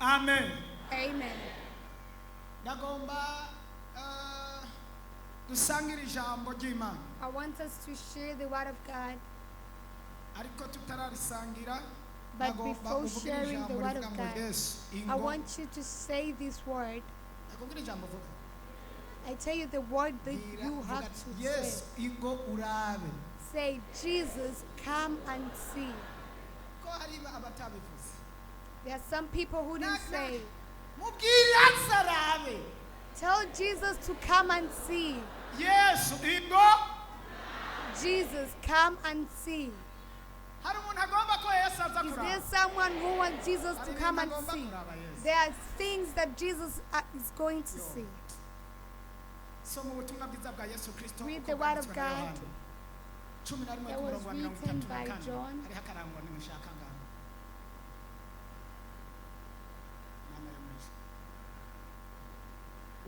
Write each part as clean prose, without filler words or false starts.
Amen. Amen. Ndagomba dusangira ijambo ry'Imana. I want us to share the word of God. Ariko tutararisangira. But before sharing the word of God, I want you to say this word. I tell you the word that you have to yes, say. ingo urabe. Say, Jesus, come and see. There are some people who didn't say. Tell Jesus to come and see. Yes, ingo. Jesus, come and see. Is there someone who wants Jesus to come and see? There are things that Jesus is going to see. Read the word of God. That was written by John.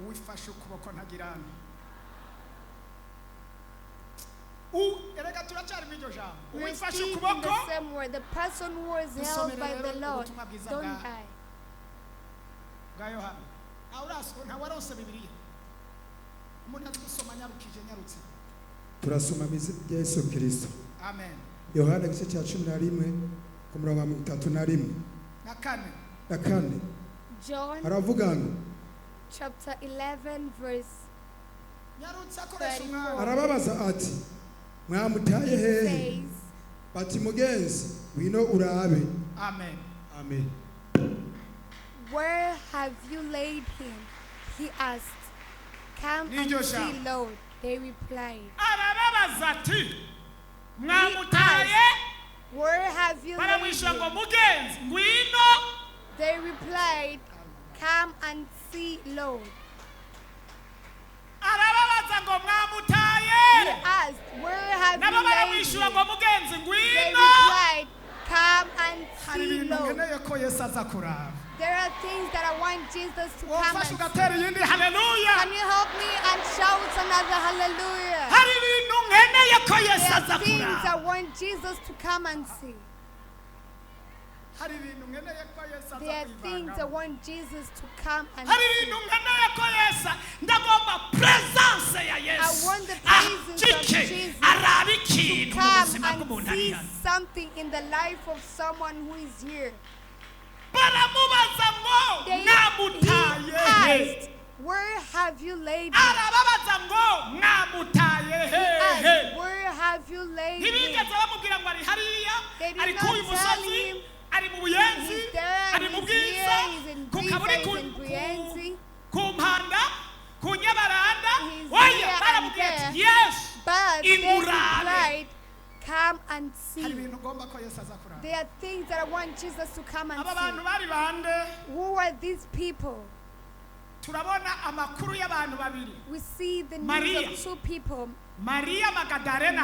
We're speaking the same word. The person who is held by the Lord don't die. turasoma Yesu Kristo. Amen. Yohana igice cya 11 ku murongo wa 31 na kane. John Aravuga ngo chapter 11 verse 34. arababaza ati mwamutaye hehe? Bati mugenzi wino urabe. Amen. Amen. Where have you laid him? He asked. Come and see, Lord. They replied. Arababaza ati mwamutaye. Where have you laid him? Mugenzi wino. They replied, come and see, Lord. Arababaza ngo mwamutaye. He asked, where have you laid him? They replied, come and see, Lord. There are things that I want Jesus to come and see. Can you help me and shout another hallelujah? There are things I want Jesus to come and see. There are things I want Jesus to come and see. I want the presence of Jesus to come and see something in the life of someone who is here. He asked, where have you laid him? He asked, where have you laid him? They did not tell him he's there, he's here, he's in Brienzi, he's here and there. But they replied, come and see. There are things that I want Jesus to come and see. Who are these people? We see the names of two people, Mary Margaret and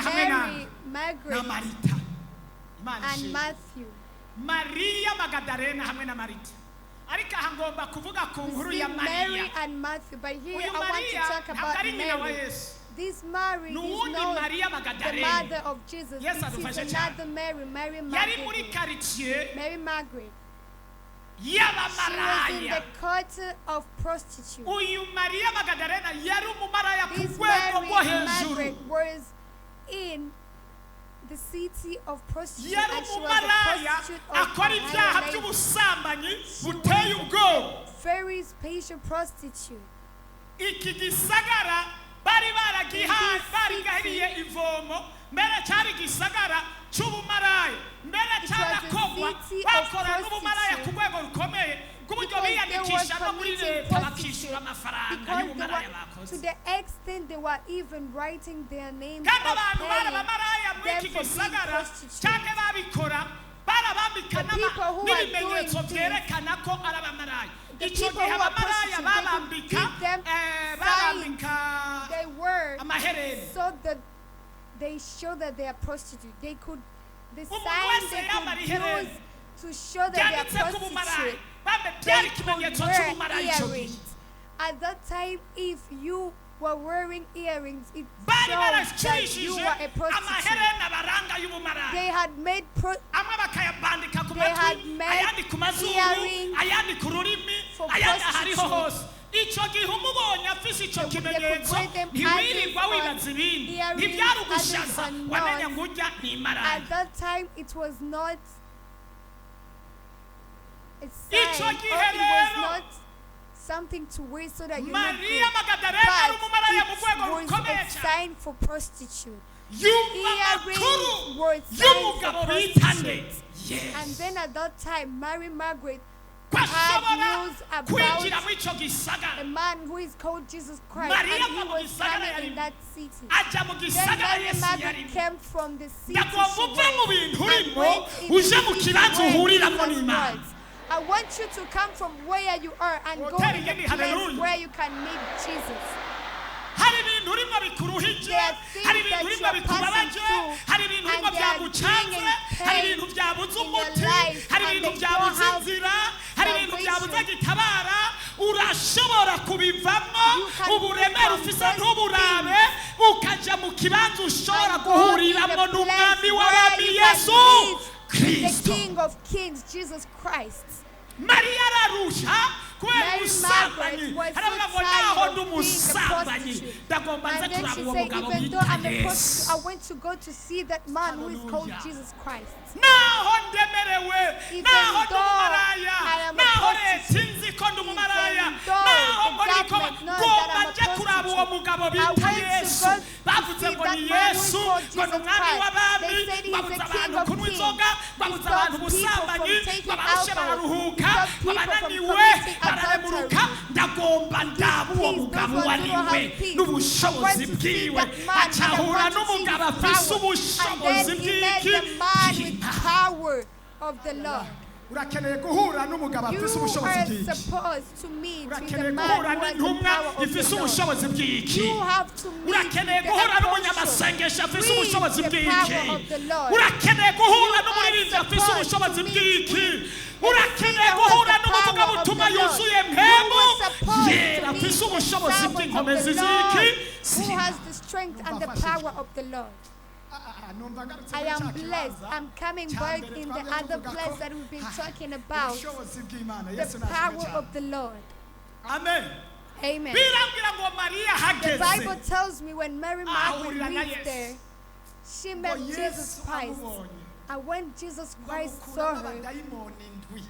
Matthew. Maria Magdalena hamwe na Marita. Ariko hangomba kuvuga ku nkuru ya Mary and Matthew, but here I want to talk about Mary. This Mary is not the mother of Jesus. This is another Mary, Mary Margaret. Mary Margaret. She was in the quarter of prostitutes. This Mary Margaret was in the city of prostitutes, and she was a prostitute of high lady. She was a very special prostitute. Bari baragihariye ivomo mbere cyari gisagara cy'ubumaraya mbere cy'abakobwa bakora n'ubumaraya ku rwego rukomeye kuburyo biyandikisha no muri leta bakishyura amafaranga y'ubumaraya bakoze. To the extent they were even writing their names kandi abantu barabamaraya muri iki gisagara cyane babikora barabambika n'ibimenyetso byerekana ko ari abamaraya. Icyo gihe abamaraya babambika they were so that they show that they are prostitutes. The sign they could use to show that they are prostitutes, they could wear earrings. At that time, if you were wearing earrings, it showed that you were a prostitute. They had made ku mazuru Earrings ayandi ku rurimi for ayandi ahariho prostitutes. hose icyo gihe umubonye afise icyo They could kimenyetso wear them ntiwirirwa others wibaza ibindi earrings, ntibyari others ugushaza are not. wamenya ngo urya ni imaraya At that time, it was not a Icyo sign, or gihe it was rero, not something to wear so that you look mariya good. magadalena ari But umumaraya mu rwego it was rukomeye a cyane sign for prostitute. yumva amakuru Earrings were signs y'umugabo for bita nde prostitutes. And then at that time, Mary Margaret ko had ashobora news about kwinjira muri icyo a gisagara man who is called Jesus Christ, Maria and he ava mu was gisagara coming in yarimo. that city. ajya mu Then gisagara Mary yesu Margaret yarimo came from the city ndagomba she uve mu was bintu and urimo went into uje the mu city kibanza where uhuriramo Jesus n'imana was. I want you to come from where you are and go Tell to the me, place hallelujah. where you can meet Jesus. hari ibintu urimo bikuruhije There are things hari that ibintu you urimo are passing bikubabaje through, hari ibintu urimo and they are byagucanze bringing hari pain ibintu byabuze in your umuti life, hari and ibintu they byabuze don't have inzira hari ibintu byabuze salvation. gitabara urashobora kubivamo You can uburemere move ufise from ntuburabe ukajya mu kibanza ushobora And go in guhuriramo the n'umwami place w'abami where you yesu can meet the kristo King of Kings, Jesus Christ. mariya ararusha kubera Mary ubusambanyi Margaret was so haravuga ngo tired naho of ndi being a umusambanyi prostitute. ndagomba nze And then kuraba she uwo said, mugabo even though bita I'm a yesu prostitute, I want to go to see that man who is called Hallelujah. Jesus Christ. naho ndemerewe Even naho ndi though umumaraya I am a naho prostitute, leta inzi ko ndi umumaraya even though naho the mbona ko government knows ngomba that I'm a nje kuraba uwo prostitute, mugabo I bita went to yesu go to bavuze see ngo that ni man who is yesu called ngo ni Jesus umwami Christ. w'abami They said he is babuza the abantu King of kunywa Kings. inzoga He babuza stops abantu people from ubusambanyi taking babarushe alcohol. bararuhuka He stops people from babananiwe committing bararemuruka adultery. ndagomba ndaba uwo Peace, mugabo those uwo ones ari who don't we have peace. n'ubushobozi I want to see bwiwe that man, and I acahura want to see n'umugabo his afise power. ubushobozi And then he met bw'iki the man with bw'Imana. power of the Lord. urakeneye guhura n'umugabo You afise ubushobozi are bw'iki supposed to meet with urakeneye the man guhura who has the n'intumwa power of ifise the Lord. ubushobozi bw'iki You have to meet urakeneye with the guhura apostle n'umunyamasengesho afise with ubushobozi the bw'iki power of the Lord. urakeneye guhura You n'umuririmbyi are afise supposed ubushobozi to meet bw'iki with urakeneye the guhura power n'umuvugabutumwa of the Lord. yuzuye You mpemu are supposed to yera meet afise with ubushobozi servants of bw'inkomezi the z'iki Lord who has the strength and the power of the Lord. numva ngarutse I muri am cya blessed. kibanza I'm coming cya back mbere in the twabwiye other tuvuga place ko that we've been talking about, ubushobozi bw'Imana the Yesu nashimwe power cyane of the Lord. amen Amen. birambwira ngo mariya The Bible ahageze tells me when Mary Margaret ahurira na reached Yesu. there, she ngo met Jesus Yesu Christ. amubonye And when Jesus ngo Christ amukuramo saw her, abadayimoni indwi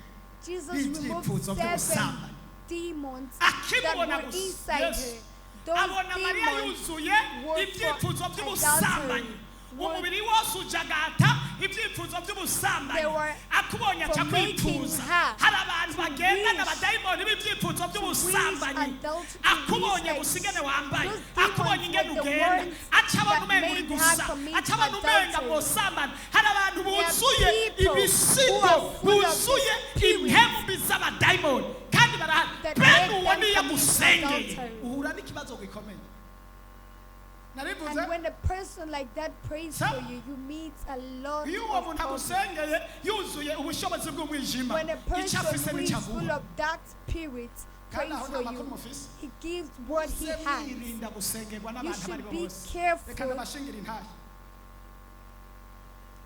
Jesus b'ibyipfuzo removed by'ubusambanyi 7 demons that akimubona were gusa inside Yesu her. Those abona mariya demons yuzuye were ibyifuzo for by'ubusambanyi adultery, umubiri wose ujagata ibyifuzo They by'ubusambanyi were akubonye aca for making kwifuza her hari abantu to bagendana wish- abadayimoni b'ibyifuzo by'ubusambanyi adultery, akubonye like gusa ingene wambaye those demons akubonye ingene were the ugenda ones aca abona that umenga uri made her gusa commit aca abona umenga adultery. mwosambana hari abantu buzuye people ibisigo who are full of buzuye spirits impemu z'abadayimoni kandi barahari that bene made uwo them niyo commit agusengeye adultery. uhura n'ikibazo gikomeye narivuze And when a person like that prays So- for you, you meet a lot iyo uwo of muntu problems. agusengeye yuzuye ubushobozi bw'umwijima When a icyo afise person who is n'icyo full avuga of dark spirits prays kandi aho for nta makuru you, mufise he gives what he muze has. mwirinda gusengerwa You n'abantu abo ari should bo be bose reka careful nabashingira intahe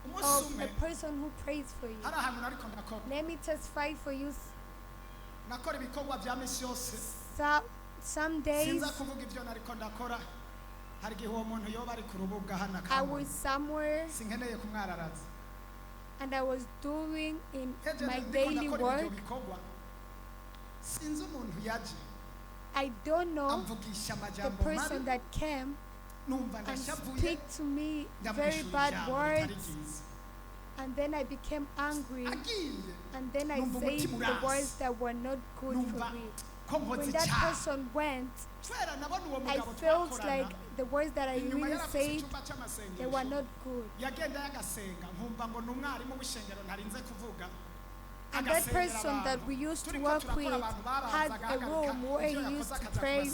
umunsi of umwe a person who prays for you. hari ahantu nariko ndakora Let me testify for you. nakora ibikorwa bya misi yose Some days sinza kuvuga ibyo nariko ndakora hari igihe uwo muntu yoba ari ku rubuga hano I akambona was somewhere sinkeneye kumwararaza and I was doing in Heje my ndiko daily ndakora ibyo work. bikorwa sinzi umuntu yaje I don't know amvugisha the amajambo person mabi that came numva and ndashavuye speak to me very ndamwishura bad ijambo ritari words, ryiza and then I became angry, agiye and then I numva said umutima the uranse. words that were not good numva for me. ko nkoze When that icyaha person went, kubera nabona uwo I mugabo felt twakorana like the words that I inyuma really yarafise said, icyumba they were cy'amasengesho not good. yagenda yagasenga nkumva ngo ni umwarimu w'ishengero ntarinze kuvuga And that person that we used to work with had a room where he used to pray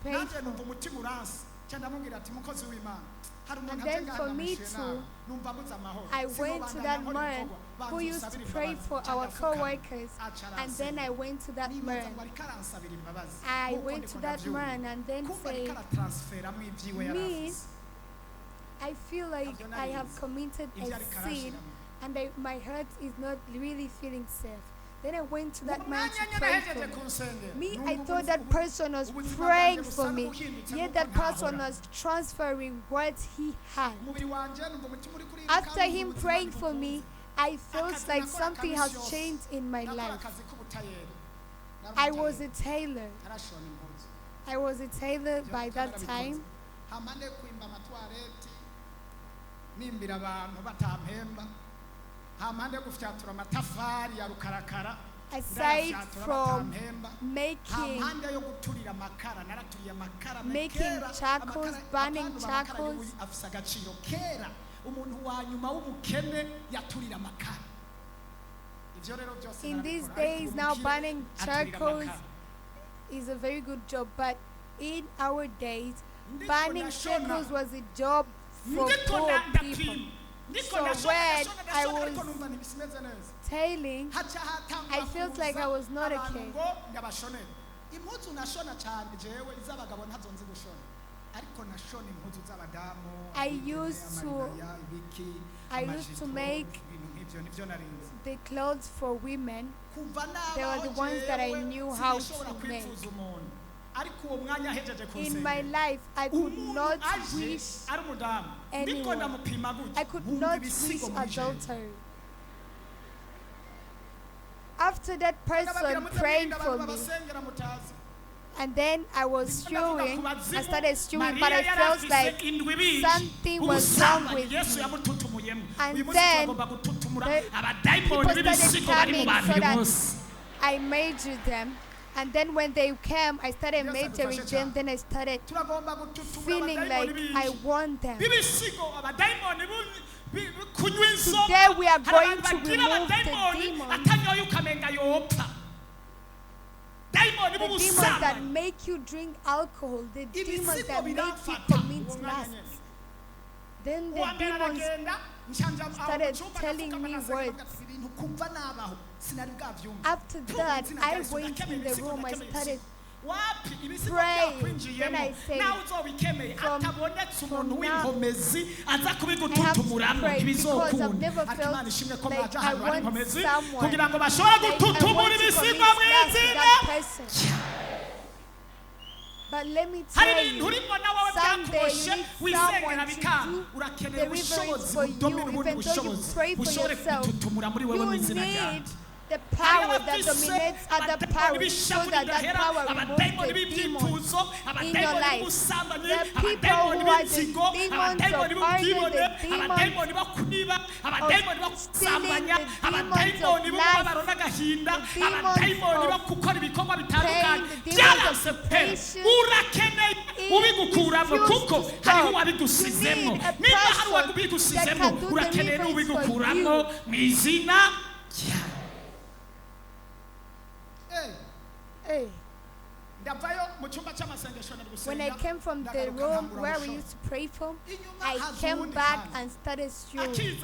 nanjye for. numva umutima uranse cyangwa ndamubwira ati mukozi w'imana hari And umuntu then aje for me ngahanamishe nawe too, numva abuze amahoro I Sibo went to bandanya that nkora man ibikorwa, who used to bansabira pray imbabazi, for cyangwa our apfukama, co-workers, aca and then I aransabira. went to that Nibaza man. ngo ariko aransabira imbabazi I nk'uko went ndiko to that ndabyumva. man and then Kumva ariko said, aratransferamo ibyiwe yari Me, avuze. I feel like I have committed Ibyo a ariko sin arashiramo. and my heart is not really feeling safe. Then I went to that man to pray for me. I thought that person was praying for me, yet that person was transferring what he had. After him praying for me, I felt like something has changed in my life. I was a tailor. I was a tailor by that time. Aside from making charcoals, burning charcoals, in these days now burning charcoals is a very good job, but in our days burning charcoals was a job for poor people. So when I was tailing, I felt like I was not okay. I used to make the clothes for women. They were the ones that I knew how to make. In my life, I could not wish anyone. I could not wish adultery. After that person prayed for me, and then I was stewing. I started stewing, but I felt like something was wrong with me. And then people started coming so that I majored them. And then when they came, I started majoring them. Then I started feeling like I want them. Today we are going to remove the demons that make you drink alcohol, the demons that make you commit lust. Then the demons started telling me words. After that, I went in the room, I started praying. Then I said, from now, I have to pray because I've never felt like I want someone, like I want to commit lust to that person. But let me tell you, someday you need someone to do deliverance for you, even though you pray for yourself. You need the power that dominates other powers, so that that power removes the demons in your life. The people who are the demons of arguing, the demons of stealing, the demons of lust, the demons of pain, the demons of patience. If you need a person that can do deliverance for you. Hey. When I came from the room where we used to pray from, I came back and started stewing.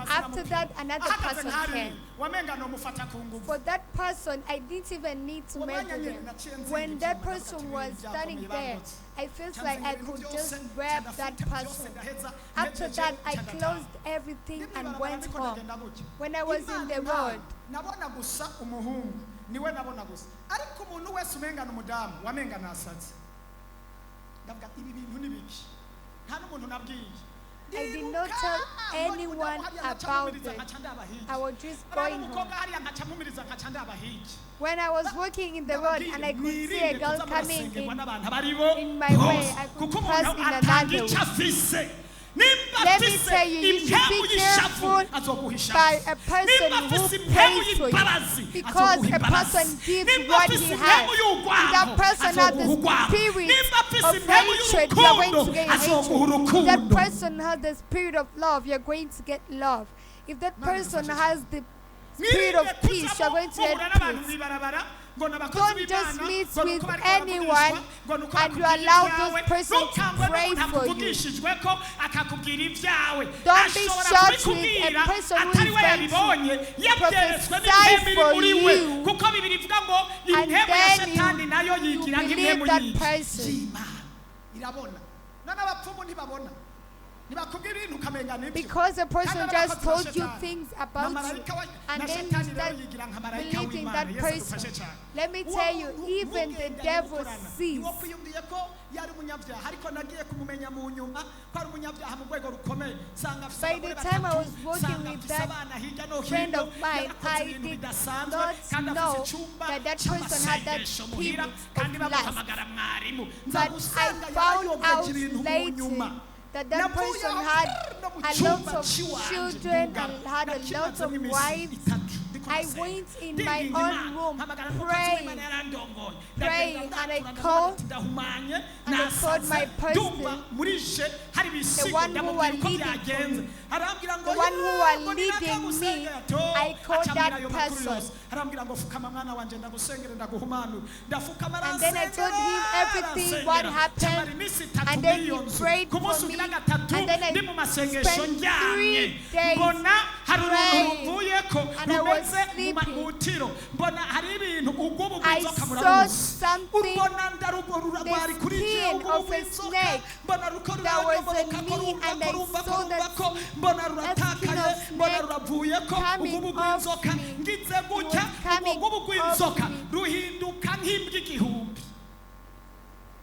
After that, another person came. For that person, I didn't even need to measure them. When that person was standing there, I felt like I could just grab that person. After that, I closed everything and went home. When I was in the road, niwe nabona gusa ariko umuntu wese umenga n'umudamu wamenga nasaze ndavuga ibi bintu nibiki nta n'umuntu nabwiye I did not tell anyone about it. I was just going home. When I was walking in the road and I could see a girl coming in my way, I could pass in another way. Let me tell you, you should be careful by a person who prays for you, because a person gives what he has. If that person has the spirit of hatred, you are going to get hatred. If that person has the spirit of love, you are going to get love. If that person has the spirit of peace, you are going to get peace. Don't just meet with anyone and you allow those persons to pray for you. Don't be shocked with a person who is going to prophesy for you, and then you believe that person. Because a person just told you things about you, and then you start believing that person. Let me tell you, even the devil sees. By the time I was working with that friend of mine, I did not know that that person had that spirit of lust. But I found out later that that person had a lot of children and had a lot of wives. I went in my own room praying, and I called my person, the one who was leading me. The one who was leading me, I called that person. And then I told him everything what happened, and then he prayed for me, and then I spent 3 days praying, and I was sleeping. I saw something, the skin of a snake that was in me, and I saw that skin of snake coming off me.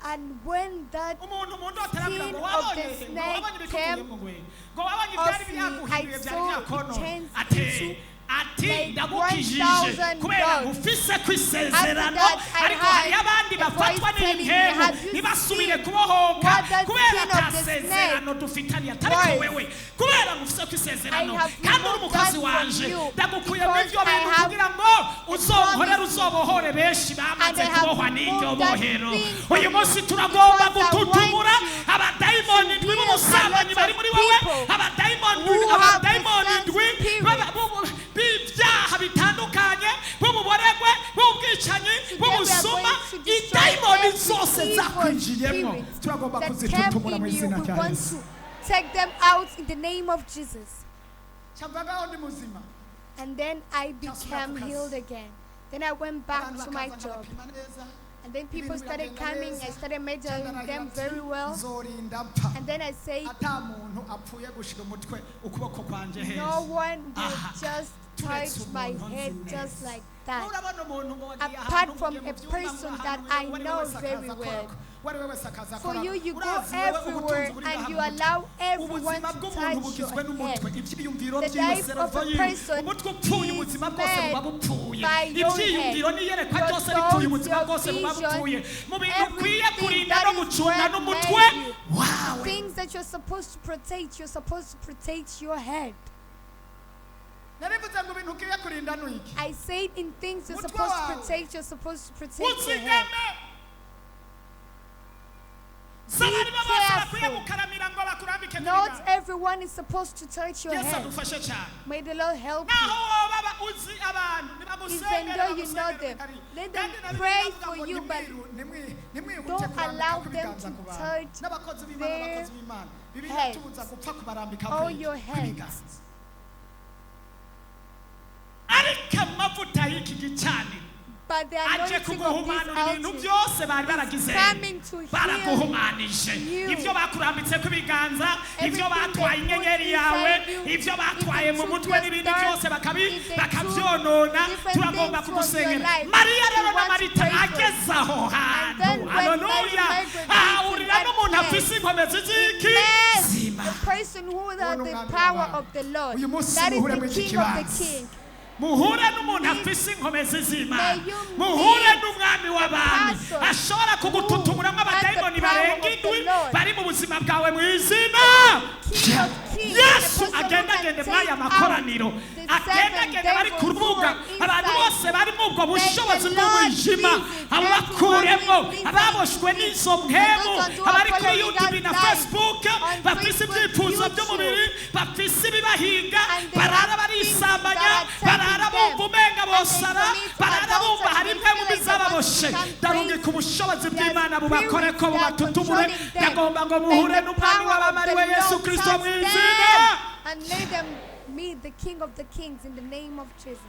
And when that skin of the snake came off me, I saw it changed into ati ndagukijije kubera ufise kwisezerano ariko hari abandi bafatwa n'intego ntibasubire kubohoka kubera atasezerano dufitanye atariko wewe kubera ufise kwisezerano kandi uri umukozi wanje ndagukuye mu byo bintu kugira ngo uzonkorera uzobohore benshi bamaze kubohwa n'iryo bohero uyu munsi turagomba gututumura abadayimoni ndwi b'umusambanyi bari muri wowe abadayimoni ndwi ibyaha bitandukanye b'ububoregwe b'ubwicanyi b'ubusuma idayimoni zose zakwinjiyemo turagomba kuzitutumura mu izina rya Yesu. Take them out in the name of Jesus. And then I became healed again. Then I went back to my job. And then people started coming. I started measuring them very well. And then I said, no one will just touch my head just like that, apart from a person that I know very well. For you, you go everywhere and you allow everyone to touch your head. The life of a person is made by your head. Your thoughts, your vision, everything that is well made you. Things that you're supposed to protect, you're supposed to protect your head. I said in things you're supposed to protect, you're supposed to protect your head. Be careful. Not everyone is supposed to touch your head. May the Lord help you. Even though you know them, let them pray for you, but don't allow them to touch their heads or your heads. But the anointing of this altar is coming to heal you. Everything that was inside you, if you just the person who has the power of the Lord, that is the King of the King. muhure n'umuntu afise inkomezi z'Imana muhure n'umwami w'abami ashobora kugututumuramo abadayimoni barenga indwi bari mu buzima bwawe mu izina Yesu agendagende mwaya makoraniro agendagende bari ku rubuga abantu bose bari mu ubwo bushobozi bw'umwijima abakuremo ababoshwe n'izo mpemu abari kuri YouTube na Facebook bafise ibyifuzo by'umubiri bafise ibibahinga barara barisambanya barara bumva umenga bosara barara bumva hari impemu bizababoshe darungi ku bushobozi bw'Imana bubakore ko bubatutumure yagomba ngo muhure n'umwami w'abamari we Yesu Kristo mu izina. And let them meet the King of the Kings in the name of Jesus.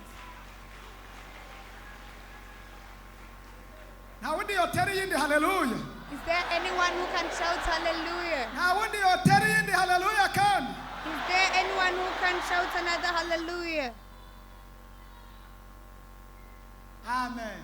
Now, when you tell you, hallelujah. Is there anyone who can shout hallelujah? nta wundi yotera iyindi haleluya kandi Is there anyone who can shout another hallelujah? amen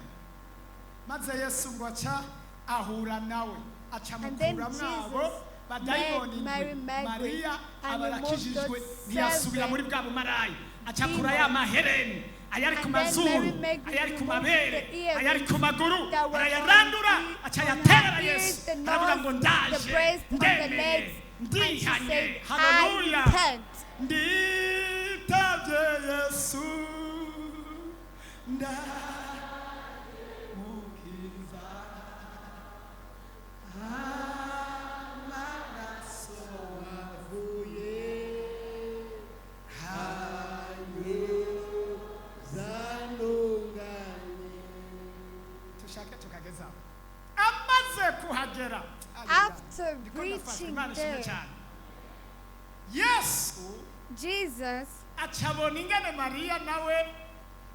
maze yesu ngo aca ahura nawe aca And then mukura mwabo Jesus badayimoni Mary Magdalene mariya and abarakijijwe removed ntiyasubira those muri bwa bumarayi aca akura ya mahereni ayari ku And then mazuru Mary Magdalene ayari ku removed mabere the earrings ayari ku maguru that were arayarandura on the- aca on yaterera her yesu ears, the aravuga ngo nose, ndaje the breast, on the ndemeye legs, and she ndihanye said, haleluya I repent. nditavye yesu ndamukiza amaraso avuye tushake tukageza amaze kuhagera After reaching there, yesu Jesus acabona ingene mariya nawe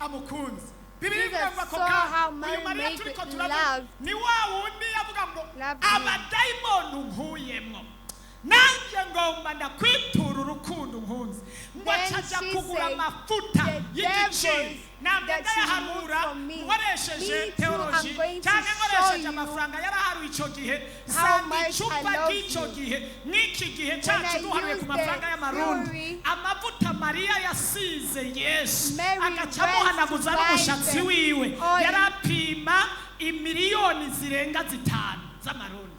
amukunze bibiri Jesus bivuga ko saw how Mary uyu mariya made turiko it turabona love. ni wa wundi yavuga ngo Loved him. abadayimoni nkuyemwo nanjye ngomba ndakwitura urukundo nkunze ngo Then acaja she kugura said, amafuta "The y'igiciro devils ntabwo that you ndayaharura moved from me, nkoresheje me too, teoloji I'm going to cyangwa show nkoresheje you amafaranga yaraharuye icyo gihe how sanga much I icupa love ry'icyo you. gihe n'iki gihe cyacu I duharuye ku used mafaranga the y'amarundi jewelry, amavuta mariya yasize yesu Mary agaca went amuhanaguza to buy n'umushatsi them wiwe oil. yarapima imiliyoni zirenga 5 z'amarundi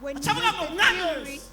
when you acavuga use ngo the mwami jewelry, yesu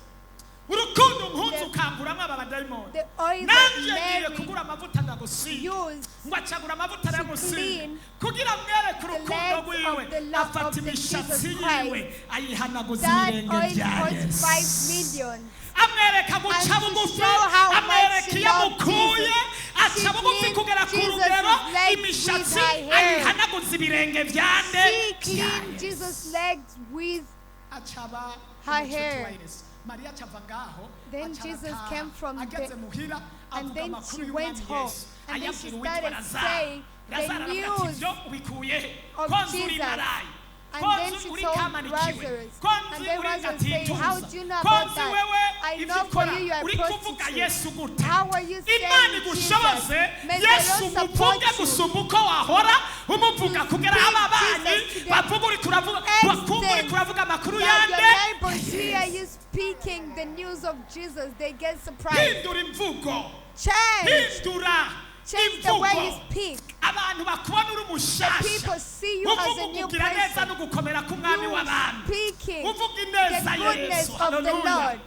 urukundo mpunzi The- ukanguramo aba badayimoni the oil nanjye that ngiye Mary kugura amavuta ndagusiga used ngo acagura amavuta to aramusiga clean kugira mwereke urukundo legs rwiwe of the love afata of the imishatsi Jesus Christ. yiwe ayihanaguza that ibirenge oil bya cost 5 yesu million. amwereka guca And to bugufi show how much amwereka she iyo loved amukuye Jesus, aca she bugufi cleaned kugera ku Jesus' rugero legs imishatsi with her hair. ayihanaguza ibirenge bya nde She bya cleaned yesu Jesus' legs with acaba her umucuti hair. wa yesu mariya acava ngaho Then aca Jesus arataha. came from ageze the- muhira and avuga then amakuru she went y'umwami home. yesu And then she ayabwira uwitwa started lazaro saying the lazaro aravuga ati news ibyo ubikuye he of ko nzi uri Jesus. marayi And ko then nzi she uri told kamanikiwe Lazarus. ko And nzi then uri Lazarus said, gatituza "How do you know ko about nzi that? wewe I ibyo know for ukora you are uri kuvuga prostitute. yesu gute How are you saying imana Jesus? igushoboze May the yesu Lord support umuvuge you. gusumba uko wahora umuvuga kugera aho speak ababanyi Jesus to them. bavuga uri kuravuga bakumva uri kuravuga amakuru That your yande neighbors hear you speaking the news of Jesus, they get surprised. hindura imvugo Change. hindura Change the way you imvugo speak. abantu bakubona uri umushasha People see you as uvuga a new ukugira neza person. no gukomera k'umwami You w'abantu speaking uvuga ineza the ya goodness yesu of the haleluya Lord.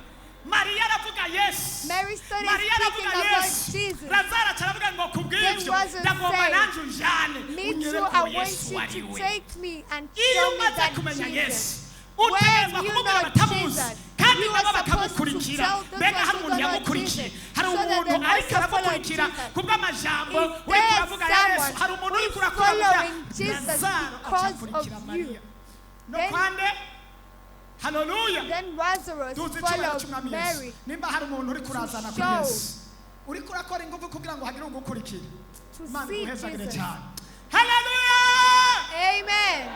mariya aravuga yesu Mary started mariya speaking aravuga about yesu Jesus. lazaro aravuga ngo kubw'ibyo Then Lazarus ndagomba said, nanjye unjane Me too, unyereke I uwo want yesu you ari to we take me and iyo show me umaze that kumenya yesu Jesus. utegerezwa When you kumubwira know batamuzi Jesus, kandi you nabo are supposed to bakamukurikira tell those mbega ones hari who umuntu don't know yamukurikiye Jesus, hari so that umuntu they ariko also aramukurikira follow Jesus. kubw'amajambo Is uri there kuravuga ya yesu someone hari umuntu who uri is kurakora following Jesus lazaro because acakurikira of mariya you? no Then- kwande haleluya Then Lazarus tuzi icyubahiro followed cy'umwami yesu Mary nimba hari umuntu uri kurazana kuri show. yesu uri kurakora ingufu kugira ngo hagire ugukurikira to imana see iguhezagire Jesus. cyane haleluya Amen.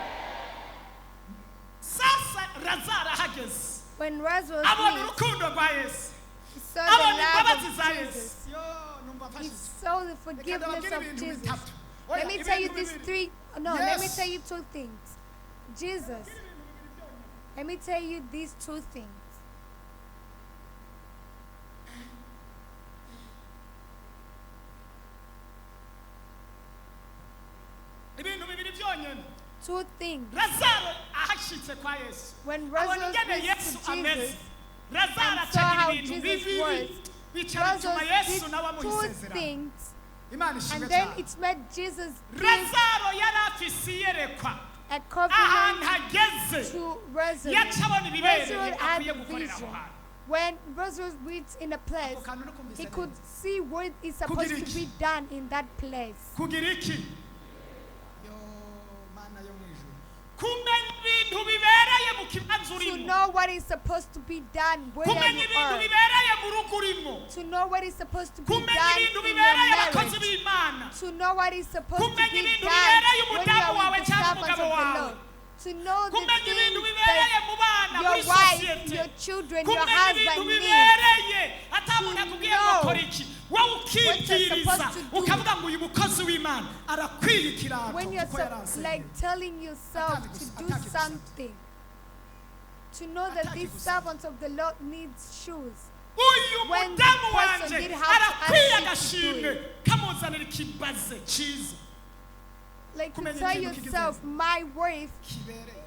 sasa lazaro ahageze When Lazarus abona reached, urukundo rwa yesu he saw abona the imbabazi love za of yesu Jesus. yo numva He mfashije saw the Reka forgiveness ndababwire of ibintu Jesus. bitatu. Let Oya, me tell you ibintu these bibiri. three. No, let me Yes. tell you two things. Jesus. Let me tell you these two things. ibintu bibiri byonyine Two things. lazaro ahashyitse kwa yesu When abona Lazarus ingene reached yesu to ameze Jesus, lazaro and saw how acagira ibintu Jesus bibi was, bicara bituma Lazarus yesu nawe did amuha two isezerano things, imana ishimwe and then cyane it made Jesus give lazaro yari afise iyerekwa a ahantu covenant hageze to Lazarus. yaca abona ibibereye Lazarus had akwiye a gukorera aho vision. hantu When Lazarus reached in a place, ako kantu uri kumvise he neza. could see what is supposed to be done in that place. kugira iki yo mana yo mu ijuru kumenya ibintu bibereye mu kibanza To urimo know what is supposed to be done where kumenya you ibintu are. bibereye mu rugo urimo To know what is supposed to be kumenya done ibintu in your bibereye abakozi marriage. b'imana To know what is supposed to kumenya be ibintu done bibereye when you umudamu are wawe with the cyangwa servants of umugabo the wawe Lord. To know the kumenya things ibintu bibereye mu bana your muri wife, sosiyete your children, your kumenya ibintu husband needs. bibereye atamuntu akubwiye ngo know kora iki wowe ukibwiriza supposed to do. ukavuga ngo uyu mukozi w'Imana arakwiye ikirato When you're kuko yaranse like telling yourself to do something, to know that these servants of the Lord needs shoes. uyu When mudamu the person wanje did have to arakwiye ask you to do agashimwe kamuzanira ikibaze cyiza Like to Kumenya tell ikintu yourself, my wife kibereye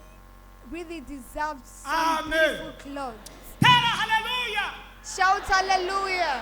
really deserves some Amen. beautiful clothes. tera haleluya Shout hallelujah.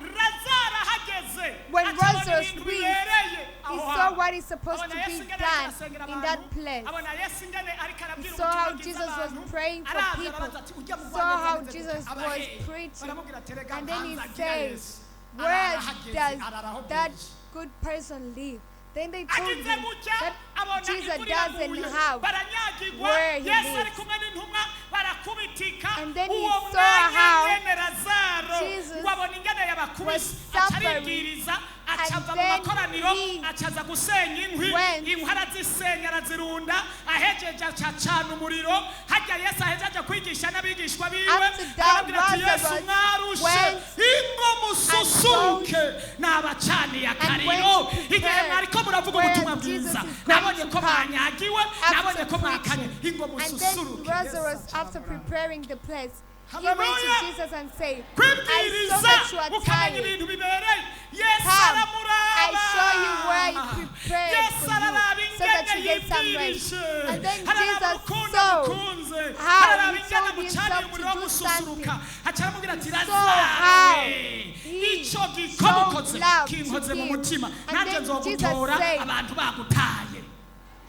Lazaro ahageze When akabona Lazarus ibintu reached, bibereye He aho saw hantu. what is supposed to Abona be Yesu ingene done ariko arasengera in abantu. that place. Abona Yesu ingene ariko arabwira He saw how ubutumwa bwiza Jesus was abantu. praying for Araza people. arabaza ati, "Ujya mu Saw Rwanda how bimeze Jesus gute?" was Abahe. preaching. Baramubwira ati, "Rega And then he ntanze agira said, Yesu." where Arahageze, does araraho that bwije. good person live? Then they told Agize him gutya, that abona Jesus imvura doesn't iraguye, have baranyagirwa, where he Yesu ari lives. kumwe n'intumwa, barakubitika, And then he uwo saw mwanya how nyene Lazaro, Jesus wabona ingene yabakubise, was aca suffering, aribwiriza, aca and ava mu then makoraniro, he aca aza gusenya inkwi, went. inkwi arazisenya arazirunda, ahejeje aca acana umuriro, harya Yesu ahejeje kwigisha n'abigishwa biwe, After that, arababwira ati, Yesu Lazarus mwarushe, went ingo mususuruke, n'abacaniye akariro, went to igihe prepare mwariko muravuga where ubutumwa Jesus bwiza, is going nabonye to ko come mwanyagiwe, nabonye ko after mwakanye, preaching. ingo And then mususuruke. Lazarus, Yes, after Abraham. preparing the place, he went Hallelujah. to Jesus and said, I saw Kwibwiriza that you are ukamenya tired. ibintu bibereye. Yesu Come, aramuraba. I show you where you prepared Yesu for you, araraba so that ingene you get some rest. yibwirishe. And then Hararaba Jesus urukundo saw mukunze. how Hararaba he ingene told mucaniye himself umuriro to wo do gususuruka. Aca aramubwira ati, how Lazaro, he ico gikomukoze showed love to kinkoze mu him. mutima. And Nanjye then nzogutora Jesus said- abantu bagutaye.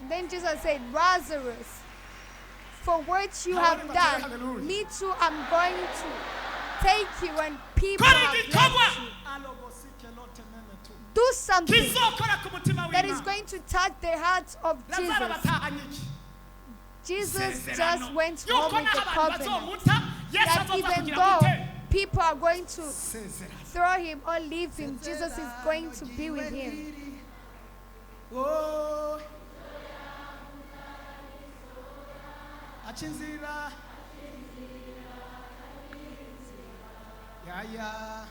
And then Jesus said, Lazarus, for what you have Hallelujah. done, me too, I'm going to take you when people Kora have igikorwa. left you. Do something Kizokora ku mutima that is w'Imana. going to touch the hearts of Lazaro Jesus. batahanye iki? Jesus Isezerano. just went Yuko home with the n'abantu covenant. bazomuta, Yesu That azoza even kugira though gute? people are going to Sezerano. throw him or leave him, Jesus is going to be with him. Oh. Aca inzira. Yaya.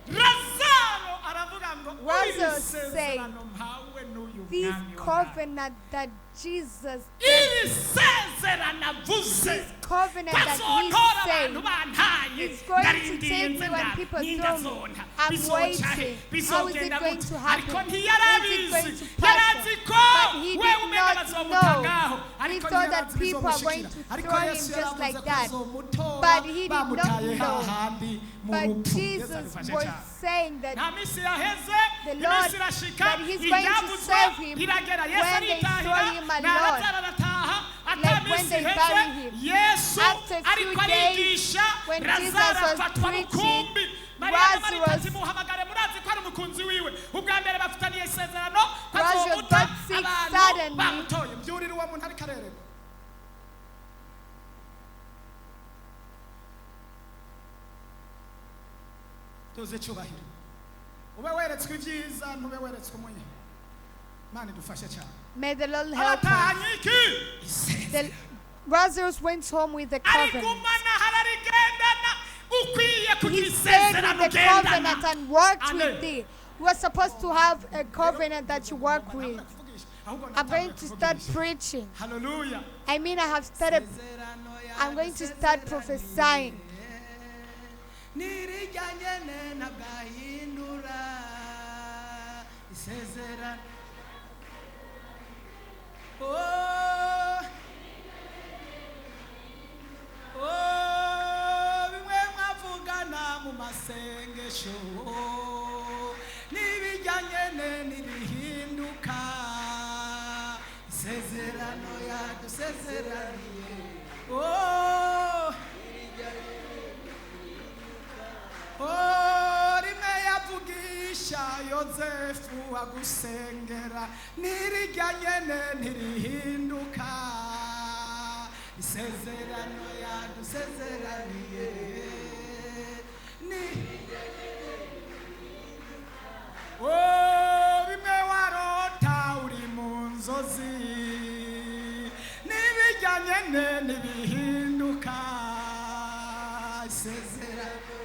Lazaro aravuga ngo Lazarus "Iri said, sezerano mpawe n'uyu This mwami w'Imana." covenant that Jesus, Iri sezerano avuze this covenant that bazotora he said, abantu bantaye He's going to ndarindiye take me nze when nda people nindazonta I'm bizoca he waiting. bizogenda How is it going gute to happen? ariko Is it ntiyarabizi going to yarazi ko But he we did umenga not bazomutangaho know. He ariko thought that ntiyarazi people are going bizomushikira to ariko throw him Yesu just yaravuze like ko that. azomutora But he did not bamutaye know. hahandi mu But rupfu Yesu Jesus adufashe was cyane saying that nta minsi yaheze the iminsi Lord, irashika that he's going to iryavuzwe serve him riragera Yesu when they throw aritahira him na alone. Lazaro arataha ata Like when minsi they iheze bury him. Yesu After a few ariko days, arigisha when Jesus Lazaro was afatwa preaching, mukumbi Mariya na Marita Lazarus- zimuhamagare murazi ko ari umukunzi wiwe ubwa mbere bafitaniye isezerano ko Lazarus azomuta got sick abantu suddenly. bamutoye byurira uwo muntu ariko arererwa tuzi icyubahiro ube weretswe ibyiza ntube weretswe umunya Imana idufashe cyane may the Lord help us. aratahanye iki The, Lazarus went home with the covenant. arigumana hararigendana ukwiye kugira He stayed isezerano with the covenant ugendana and worked Amen. with thee. You are supposed to have a covenant that you work with. I'm going to start preaching. Hallelujah. I mean, I have started. I'm going to start prophesying. Bimwe mwavugana mu masengesho n'ibijyanye n'irihinduka isezerano yadusezeraniye rimwe yavugisha Yozefu agusengera n'irijyanye n'irihinduka isezerano yadusezeraniye bimwe warota uri mu nzozi nyene ntibihinduka isezerano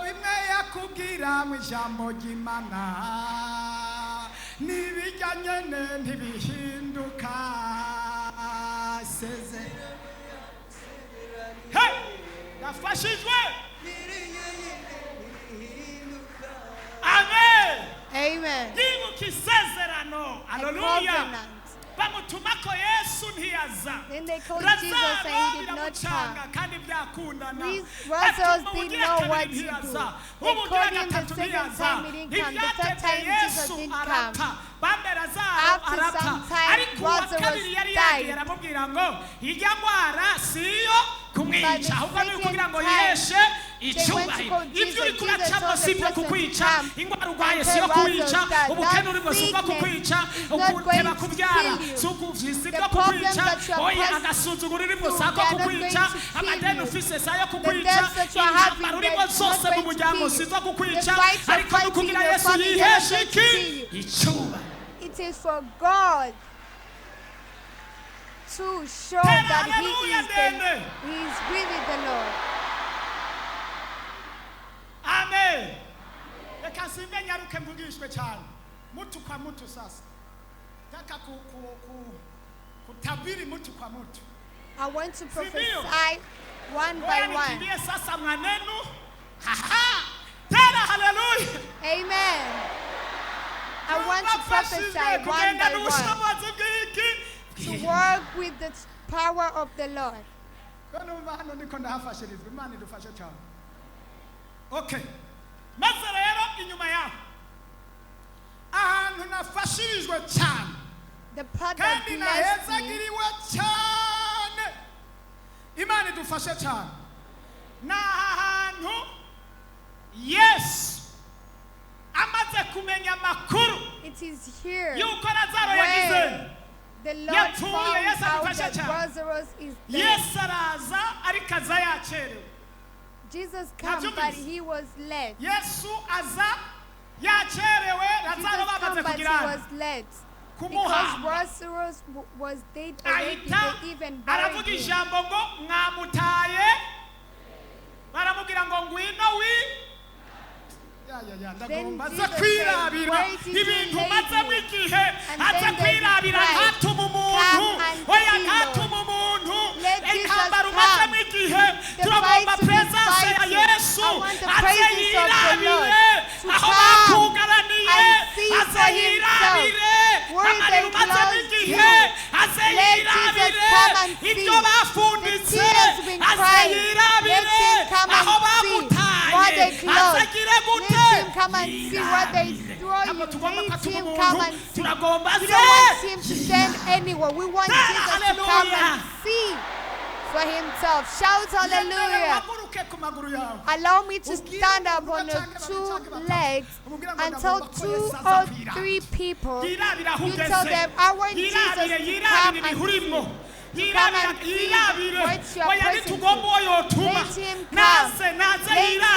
bimwe yakubwira mu ijambo ry'Imana nibijya nyene ntibihinduka isezerano. Hey! Nafashijwe. Amen. Amen. Yibuka isezerano. Hallelujah. Bamutumako Yesu ntiyaza. Then they called Jesus and he did not come. These brothers didn't know what to do. They called him the second time he didn't come. The third time Jesus didn't come. After some time, Lazarus died. But the second time, they went to call Jesus. Jesus told the person to come and tell Lazarus that sickness is not going to kill you. The problems that you are passing through, they are not going to kill you. The deaths that you are having, they are not going to kill you. The fights you're fighting in your family, they are not going to kill you. It is for God to show that He is really the Lord. Amen. Reka simbe nyaruke mvugishwe cyane. Mutu kwa mutu sasa. Taka kutabiri mutu kwa mutu. I want to prophesy one by one. Nikimbie sasa maneno. Tena hallelujah. Amen. I want to prophesy one by one. To work with the power of the Lord. Okay. Maze rero inyuma yaho ahantu nafashirijwe cyane the part that kandi blessed me, nahezagiriwe cyane Imana idufashe cyane na ahantu Yesu amaze kumenya makuru it is here yuko Lazaro yagize the Lord found out that Lazarus is dead. Yesu araza ariko aza yacerewe. Jesus came, but he was late. Yesu aza yacerewe, Lazaro bamaze but he kugirana. was late. Because Lazarus was dead already, they even buried aravuga him. ijambo ngo mwamutaye baramubwira ngo ngwino ndagomba aza kwirabira ibintu mazemo igihe aza kwirabira ntatuma umuntu oya ntatuma umuntu ikambara umazemo igihe turagomba presence ya Yesu aze yirabire aho bakugaraniye aze yirabire amarira umazemo igihe aze yirabire ibyo bafunditse aze yirabire aho bamutaye azagire gute. Let him come and see what they throw you. Let him come and see. We don't want him to stand anywhere. We want Jesus to come and see for himself. Shout hallelujah. Allow me to stand up on your two legs and tell 2 or 3 people. You tell them, I want Jesus to come and see. Come and see what you are present to. Let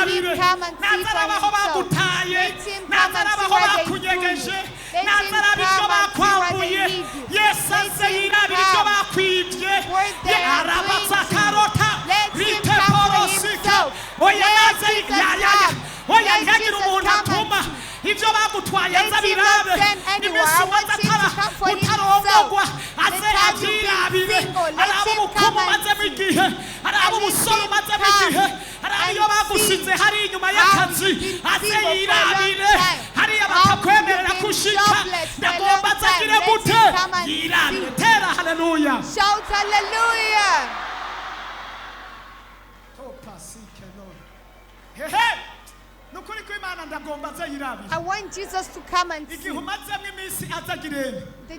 him come. Let him come and see for himself. Let him come and see what they need you. Let him come where they need you. Let him come for himself. Let Jesus come. Let Jesus come and see. Let him not send anywhere. I want him to come for himself. The time you've been single, let him come and see. Let him come and see how you've been single for a long time. How you've been jobless for a long time. Let him come and see. Shout hallelujah. I want Jesus to come and see. The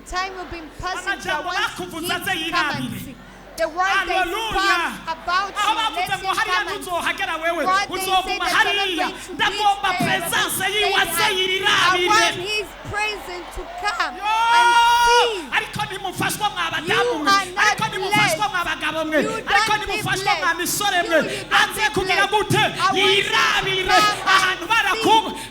time you've been passing through, I want him to come and see. The word they spoke about you, let him come and see. God, they say that you're not going to reach there. I want his presence to come and see. nimufashwa mwa badamu You mwe are not ariko nimufashwa mwa bagabo mwe You ariko don't be nimufashwa mwa blessed. misore You mwe don't anze be kugira blessed. gute I want you to yirabire come ahantu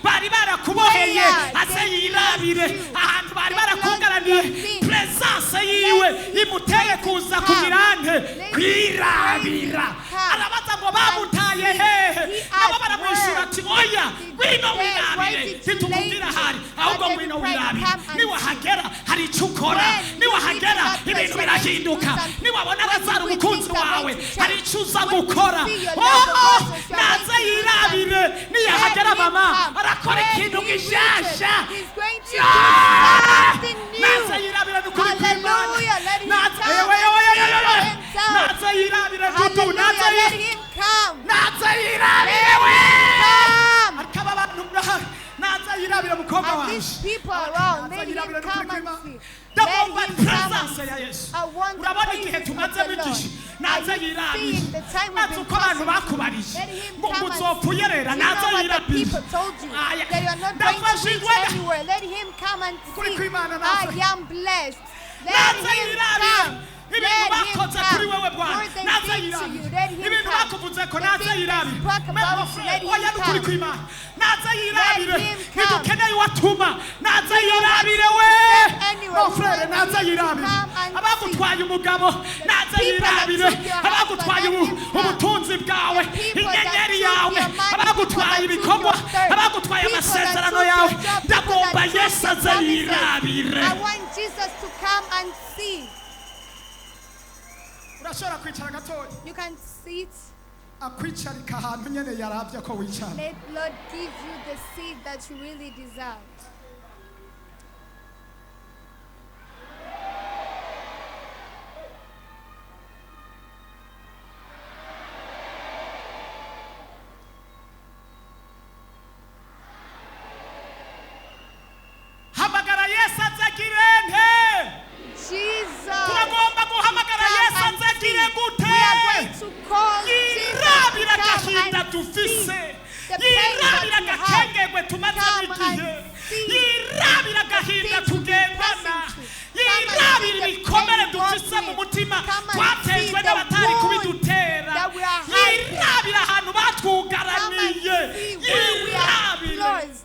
bari barakuboheye Prayer, ase then yirabire you. ahantu bari Then barakugaraniye you think. presence yiwe imuteye kuza kumirante Let kwirabira come. arabaza ngo bamutaye hehe He nabo asked baramwishyura where ati oya ngwino where wirabire did you ntitubwira lay hari it? ahubwo But ngwino every prayer, wirabire come and niwahagera hari icyo ukora When niwahagera you lift up ibintu your birahinduka hands, niwabona when agazara you umukunzi think wawe about it, hari icyo uza when you gukora see your love oh of God, naze you're yirabire niyahagera Let him mama come. arakora When ikintu he reaches, gishyashya he's going to Ah! do something new. naze yirabire n'ukuri kw'Imana Hallelujah, let him naze come yewe yewe yewe yewe and see himself. naze yirabire dudu naze Hallelujah, let yirabire him come. naze yirabire we Come. akaba abantu murahari naze yirabire mukobwa And wanje these people around, naze let him yirabire come n'ukuri and kw'Imana see. ndagomba Let him come presence and ya see. Yesu I want the urabona igihe praises of tumazemo the Lord. igihe naze Are you yirabire seeing the time we've maze been uko abantu passing? bakubariye Let him ngo come and muzopfa uyerera You know naze what the yirabire people told you? Aya. That you are not going to Ndafashe reach ingwenya. anywhere. Let him come and Ukuri see. kw'Imana I naze. am blessed. Let naze him yirabire come. ibintu Let him bakoze kuri wewe come. bwana Lord, they naze did to you. yirabire Let him ibintu come. bakuvuze ko The naze things they yirabire spoke about you, let him oya n'ukuri come. kw'Imana naze yirabire Let him come. ntidukeneye uwatuma naze yirabire we anywhere. no frere We naze want him to yirabire come and abagutwaye umugabo naze people that yirabire took your abagutwaye husband, let him come. ubutunzi bwawe The people that inyenyeri took yawe your money, abagutwaye people that ibikorwa took your third, abagutwaye people that amasezerano took yawe your job, people ndagomba that took yesu your aze promises. yirabire I want Jesus to come and see. urashobora kwicara gatoya You can sit. akwicarika ahantu nyene yaravye ko wicara Let Lord give you the seat that you really deserve. hamagara yesu aze kirenge Jesus. turagomba guhamagara yesu Come and aze see. kire gute We are going to call Jesus yirabira to come agahinda and dufise see the pain yirabira that we have. agakengegwe tumazemo Come igihe and see yirabira agahinda the things we've been tugendana passing through. Come and yirabira see the ibikomere pain we're dufise mu through. mutima Come and twatejwe see the n'abatari wounds kubidutera that we are hiding. yirabira ahantu Come and batwugaraniye see where we are yirabire closed.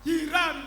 yirabire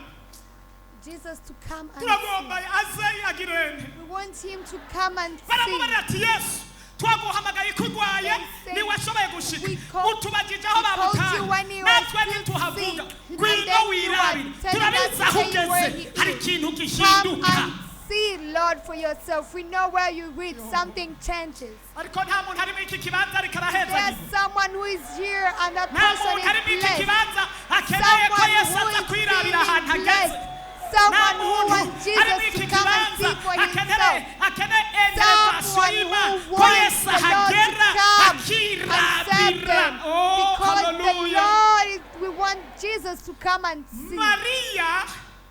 Jesus to come and turagomba see. aze yagirene We want him to come and see. baramubarira ati yesu twaguhamagaye ko urwaye They say, niwashoboye gushika we call- utubagije aho we called you bamutaye when he was natwe still ntituhavuga sick, ngwino and then you wirabire were telling turabizi us aho to say where ugeze he hari is. ikintu Come gihinduka and see, Lord, for yourself. We know where you reach. Something changes. ariko nta muntu ari muri iki kibanza ariko There's arahezagiza someone who is here and that nta person muntu ari muri is iki blessed. kibanza akeneye ko Someone yesu who aza is kwirabira ahantu feeling ageze blessed. nta Someone who muntu wants ari muri Jesus iki to come and kibanza see for himself. akeneye elevasiyo Someone y'imana who ko wants yesu the Lord to ahagera come and serve akirabira them. oh Because the haleluya Lord is, we want Jesus to come and see. mariya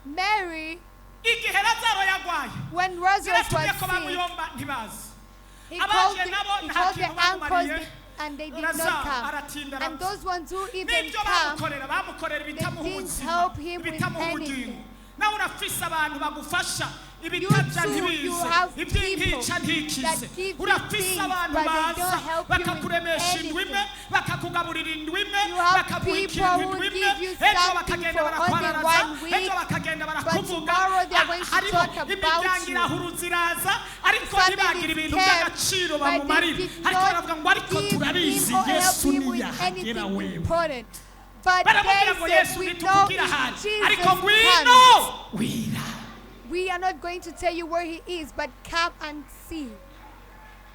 Mary, igihe lazaro yagwaye when Lazarus was biratumye ko sick, bamuyomba ntibazi he Abaje called nabo the nta kintu uncles bamumariye and they did Lazaro not come. aratinda And arapfa those ones who even n'ibyo come, bamukorera ibitamuha didn't ubuzima help him with ibitamuha anything. ubugingo nawe urafise abantu bagufasha you ibitajya too, you ntibize have people iby'intica ntikize that give you urafise things, abantu but they baza don't help you with bakakuremesha indwi imwe anything. bakakugaburira indwi imwe You have bakaguha people ikintu who indwi imwe give you ejo something bakagenda for only barakwararaza 1 week, ejo bakagenda barakuvuga tomorrow they are going to hariho talk about imiryango you. irahuruza iraza ariko Family ntibagira ibintu came, by'agaciro but they bamumarira did ariko not baravuga ngo ariko give turabizi him or help yesu him with niyahagera anything wewe important. But baramubwira ngo they yesu said, we know ntitukubwira if ahandi Jesus ariko ngwino comes, wira we are not going to tell you where he is, but come and see.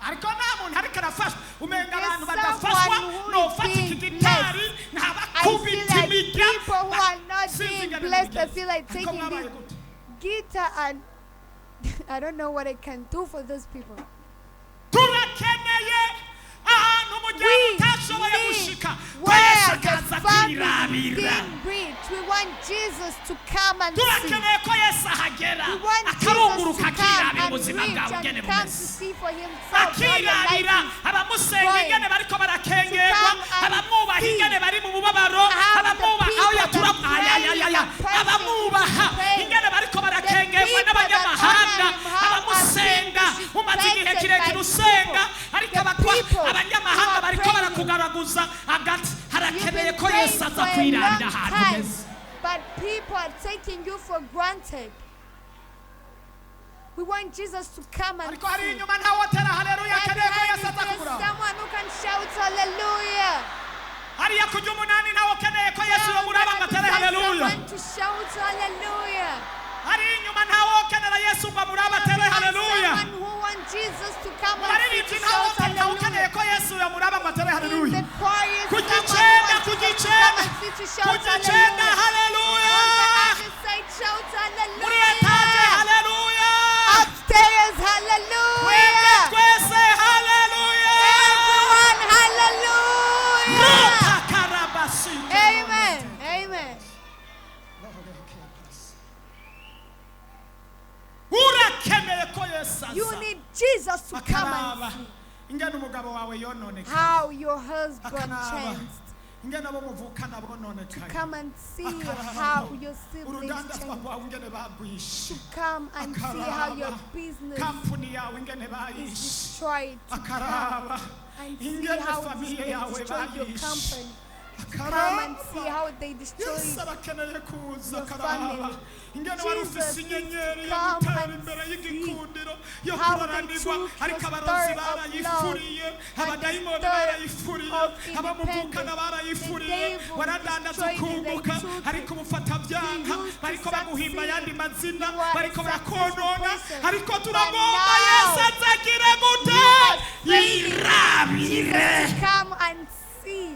ariko nta muntu ariko arafashwa umenga There's abantu badafashwa someone who nofata is iki being gitari I feel ntabakubita like imirya people who are not Sinzi being ingene blessed, I mubigenza. feel like Ariko taking mwabaye this gute? guitar and I don't know what I can do for those people. turakeneye ahantu mu we live where the family didn't reach. We want Jesus to come and see. turakeneye ko Yesu ahagera We want Jesus akarunguruka to akirabira come and ubuzima reach bwawe ingene and come to bumeze see for himself how your akirabira life abamusenga going. ingene bariko barakengerwa To come and abamwubaha see ingene bari mu mubabaro how the abamwubaha people aho that yatura pray and pressing abamwubaha pray. ingene bariko barakengerwa The people n'abanyamahanga that honor him, how abamusenga are being umaze igihe disrespected kirekire by usenga people. ariko The people abanyamahanga who are bariko praying. barakugaraguza agati You've harakeneye been ko praying Yesu for aza a kwirabira long ahantu time, heza but people are taking you for granted. We want Jesus to come and ariko hari see. inyuma ntawotera haleluya Right akeneye ko behind Yesu you, aza there's kukuraba someone who can shout hallelujah. hariya kujya umunani nawe ukeneye ko Yesu yomuraba ngo atere haleluya Someone to shout hallelujah. hari inyuma ntawe ukenera Yesu ngo amurabe atere haleluya Someone who wants Jesus to come and see baririmbyi to ntawe shout ukeneye hallelujah. ko Yesu yomuraba ngo atere In haleluya the choir, ku someone gicenda wants ku Jesus to gicenda come and see to ku shout gicenda hallelujah. haleluya On the side, shout muri etaje hallelujah. haleluya Upstairs, twebwe hallelujah. twese haleluya Everyone, hallelujah. Rotakarabasi. Amen. Amen. urakeneye ko Yesu You aza need Jesus to come akaraba and see ingene umugabo wawe yononekaye how your husband Akanaba. changed. ingene abo muvukana bwononekaye Come and see Akaraba. how your siblings urudandazwa changed. rwawe ingene bagwishe Come and see how your Akaraba. business kampuni yawe ingene is bayishe destroyed. akaraba And see ingene how famiye they yawe destroyed your bayishe company. Come akaraba and see how they destroyed Yesu arakeneye kuza your akaraba family. ingene wari Jesus ufise needs inyenyeri to yo come gutera and imbere see y'igikundiro yo how they kuroranirwa took ariko your abarozi story of barayifuriye love and abadayimoni the story barayifuriye of abamuvukana independence. barayifuriye The devil waradandaza destroyed it, ukunguka they took ariko ubufata byanka He used to bariko baguhimba succeed. ayandi mazina You are a bariko barakonona successful person. ariko But turagomba now, Yesu azagire gute yirabire Jesus, come and see.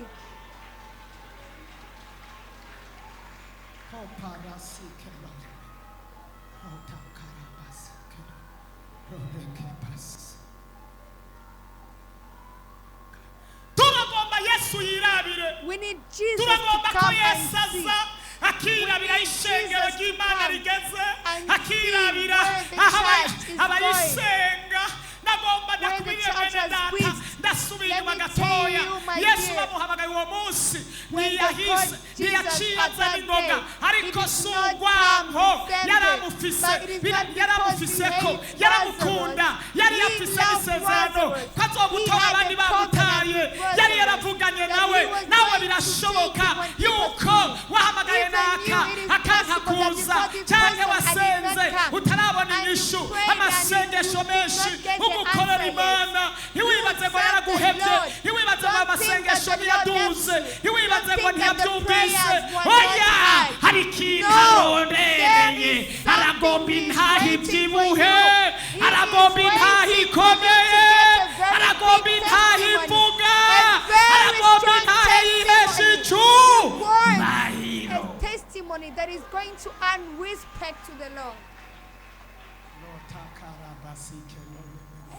turagomba Yesu yirabire We need Jesus to turagomba ko come Yesu and see. aza akirabira We need ishengero Jesus to ry'Imana come rigeze and akirabira see where the aho church is abayisenga nagomba Where the ndakubiriye church bene has data quit. ndasubiye Let inyuma me tell gatoya you, my Yesu dear, bamuhamagaye uwo munsi when they ntiyahise called ntiyaciye Jesus at aza that n'ingoga day, ariko he did si not urwanko come descended, yaramufise but it is not because yaramufiseko he hates yaramukunda Lazarus. yari He yafise loved n'isezerano Lazarus. ko azogutora He had abandi a bamutaye covenant with yari Lazarus yaravuganye that nawe he was nawe going to birashoboka take when people yuko see. wahamagaye Even naka you, it is akanka possible that kuza before this cyangwa person had wasenze not come, utarabona and you inyishu prayed and amasengesho you did menshi not get the ugukorera answer yet. imana ntiwibaze ngo serve yaraguhebye the Lord. ntiwibaze ngo Don't amasengesho think that the Lord ntiyaduze left you. ntiwibaze ngo Don't think that the ntiyabyumvise prayers were oya not hari ikintu No, arondereye there is something aragomba he's intahe waiting for ibyibuhe you. He aragomba is intahe waiting ikomeye for you to get a very aragomba big intahe testimony. ivuga A very aragomba strong intahe yihesha testimony. icu Word. mahiro A testimony that is going to earn respect to the Lord.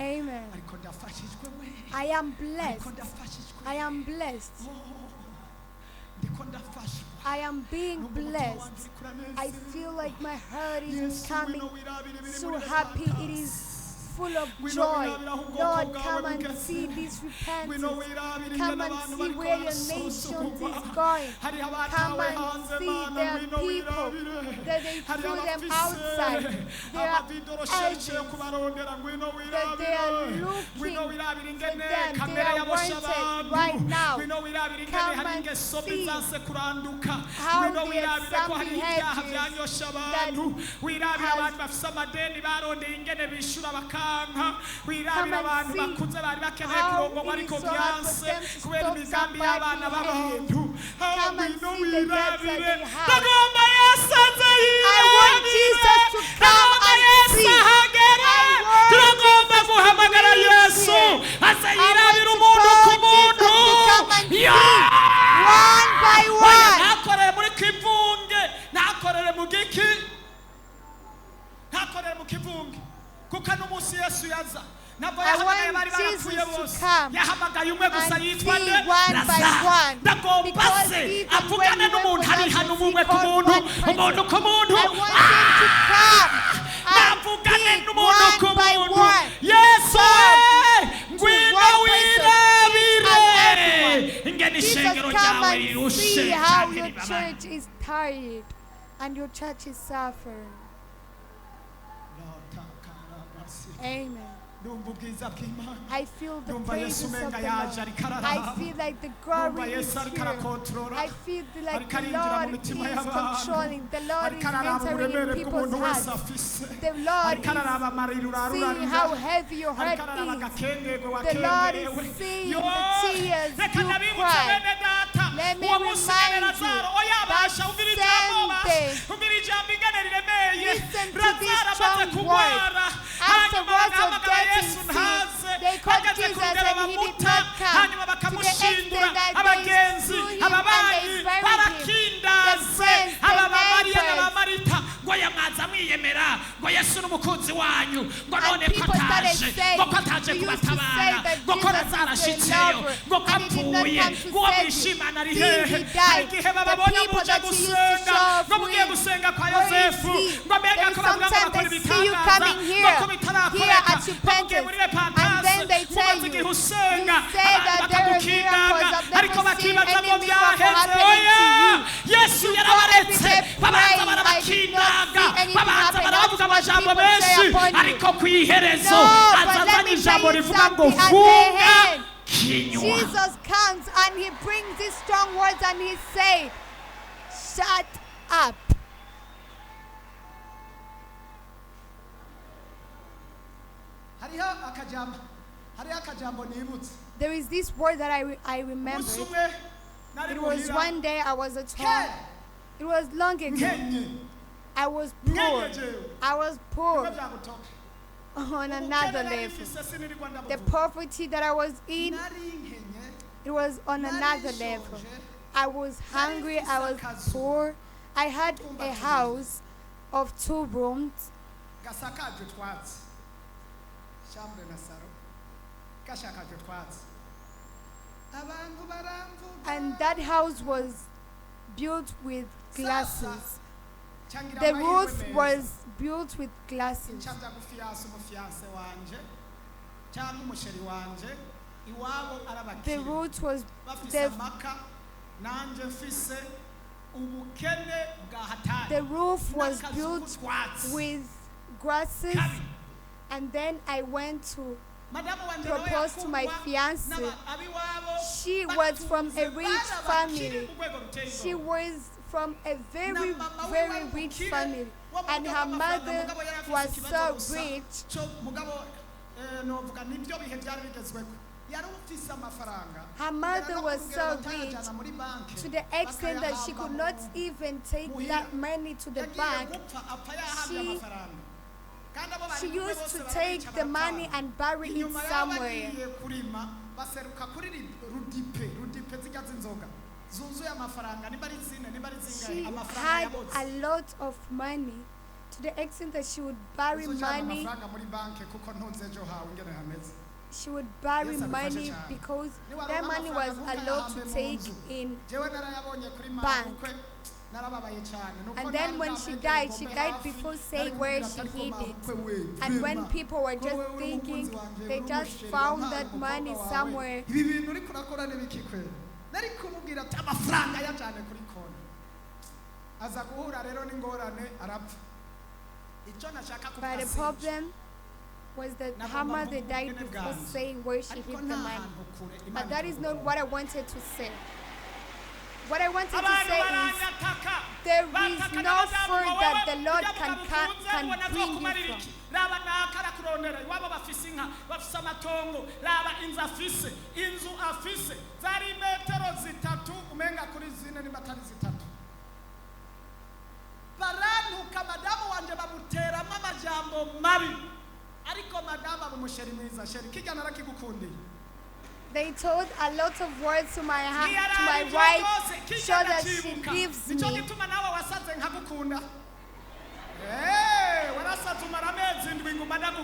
Amen. ariko ndafashijwe we I am ariko blessed. ndafashijwe I am blessed. ndiko ndafashwa I am being blessed. I feel like my heart is becoming so happy. It is full of joy. Lord, come and see this repentance. Come and see where your nations is going. Come and see their people, that they threw them outside. They are elders, that they are looking for them. They are wanted right now. Come and see how they have some behaviors wirabira abantu bakuze bari bakeneye kurongorwa ariko byanse kubera imigambi y'abana b'abantu ngwino wirabire ndagomba Yesu aze yirabire ndagomba Yesu ahagere turagomba guhamagara Yesu aze yirabire umuntu ku muntu one by one. ntakorere muri kivunge ntakorere mu giki ntakorere mu kivunge kuko n'umunsi Yesu yaza ntabwo I yahamagaye want bari barapfuye Jesus to bose come yahamagaye umwe gusa and yitwa see nde one by one. ndagomba Because se even avugane when he n'umuntu went hari for hano that, umwe he ku called muntu one person. umuntu ku muntu I want him to come and navugane speak n'umuntu ku one by muntu one. yesu Come ngwino one person, wirabire ingene Jesus, ishengero come ryawe and rirushe see how canke your ribabaye church is tired and your church is suffering. Amen. I feel the praises of the Lord. I feel like the glory is here. I feel like the Lord is controlling. The Lord is entering in people's hearts. The Lord is seeing how heavy your heart is. The Lord is seeing the tears you cry. Let me remind you that Sunday, listen to these strong words. Afterwards of getting sick, they called Jesus and he did not come. To the extent that they slew him and they buried him. The friends, the neighbors, ngo yamwaza mwiyemera ngo Yesu n'umukunzi wanyu ngo and none ko people started ataje saying, ngo ko ataje you used to say kubatabara that ngo ko Jesus is nazarashitseyo the ngo lover, and he did not kapfuye come to ngo uwo save you. mwishimana ari See, hehe he hari died. igihe The bababona people muje that you used to gusenga show ngo mugiye free, gusenga kwa where is Yosefu he? ngo mbega Then ko bavuga ngo sometimes bakora they see you ibitangaza coming ngo here, ko bitarakoreka here at ngo mugiye muri repentance, and then they repentance tell mumaze you, igihe you usenga say that abantu there are bakagukindanga miracles. I've ariko never seen bakibaza any ngo miracle byaheze happening oya to you. Yesu You go yarabaretse every day babanza praying, I did not barabakindanga see anything babanza happen. baravuga That's what amajambo people say menshi upon you. ariko ku iherezo No, but azazana let me ijambo tell you rivuga ngo something. At the funga end, kinywa Jesus comes and he brings these strong words and he said, shut up. There is this word that I remembered. It was one day I was at home. It was long ago. I was poor. I was poor on another level. The poverty that I was in, it was on another level. I was hungry. I was poor. I had a house of 2 rooms. And that house was built with glasses. The roof was built with glasses. The roof was the roof was built with grasses, and then I went to propose to my fiance. She was from a rich family. She was from a very, very rich family. And her mother was so rich. Her mother was so rich to the extent that she could not even take that money to the bank. She used to take the money and bury it somewhere. She had a lot of money to the extent that she would bury money. She would bury money because that money was allowed to take in bank. And then when she died before saying where she hid it. And when people were just thinking, they just found that money somewhere. But the problem was that her mother died before saying where she hid the money. But that is not what I wanted to say. What I wanted to say is, there is no further that the Lord can bring you from. They told a lot of words to my wife so that she gives me.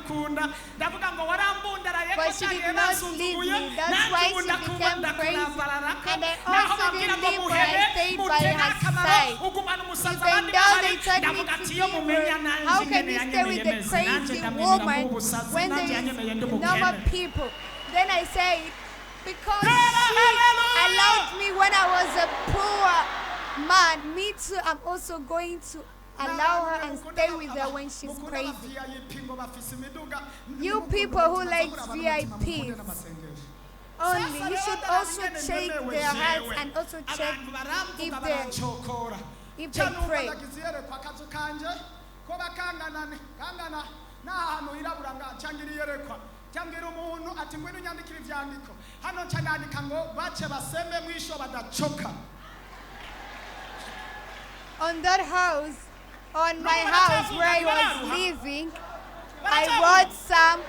ndagukunda ndavuga ngo warambundaraye ko But she cyagiye did not basunzuguye leave me. That's why she became crazy. And I also didn't leave her. I stayed by her side. Even though they told me to leave her, how can you stay with the crazy woman when there is normal people? Then I said, because she allowed me when I was a poor man, me too, I'm also going to allow her and stay with her when she's crazy. You people who like VIPs only, you should also check their hearts and also check if they pray. cyambwira umuntu ati ngwino unyandikira ivyandiko hano cyandika ngo bace basembe mwisho badacoka. On that house, on my house where I was living, I wrote some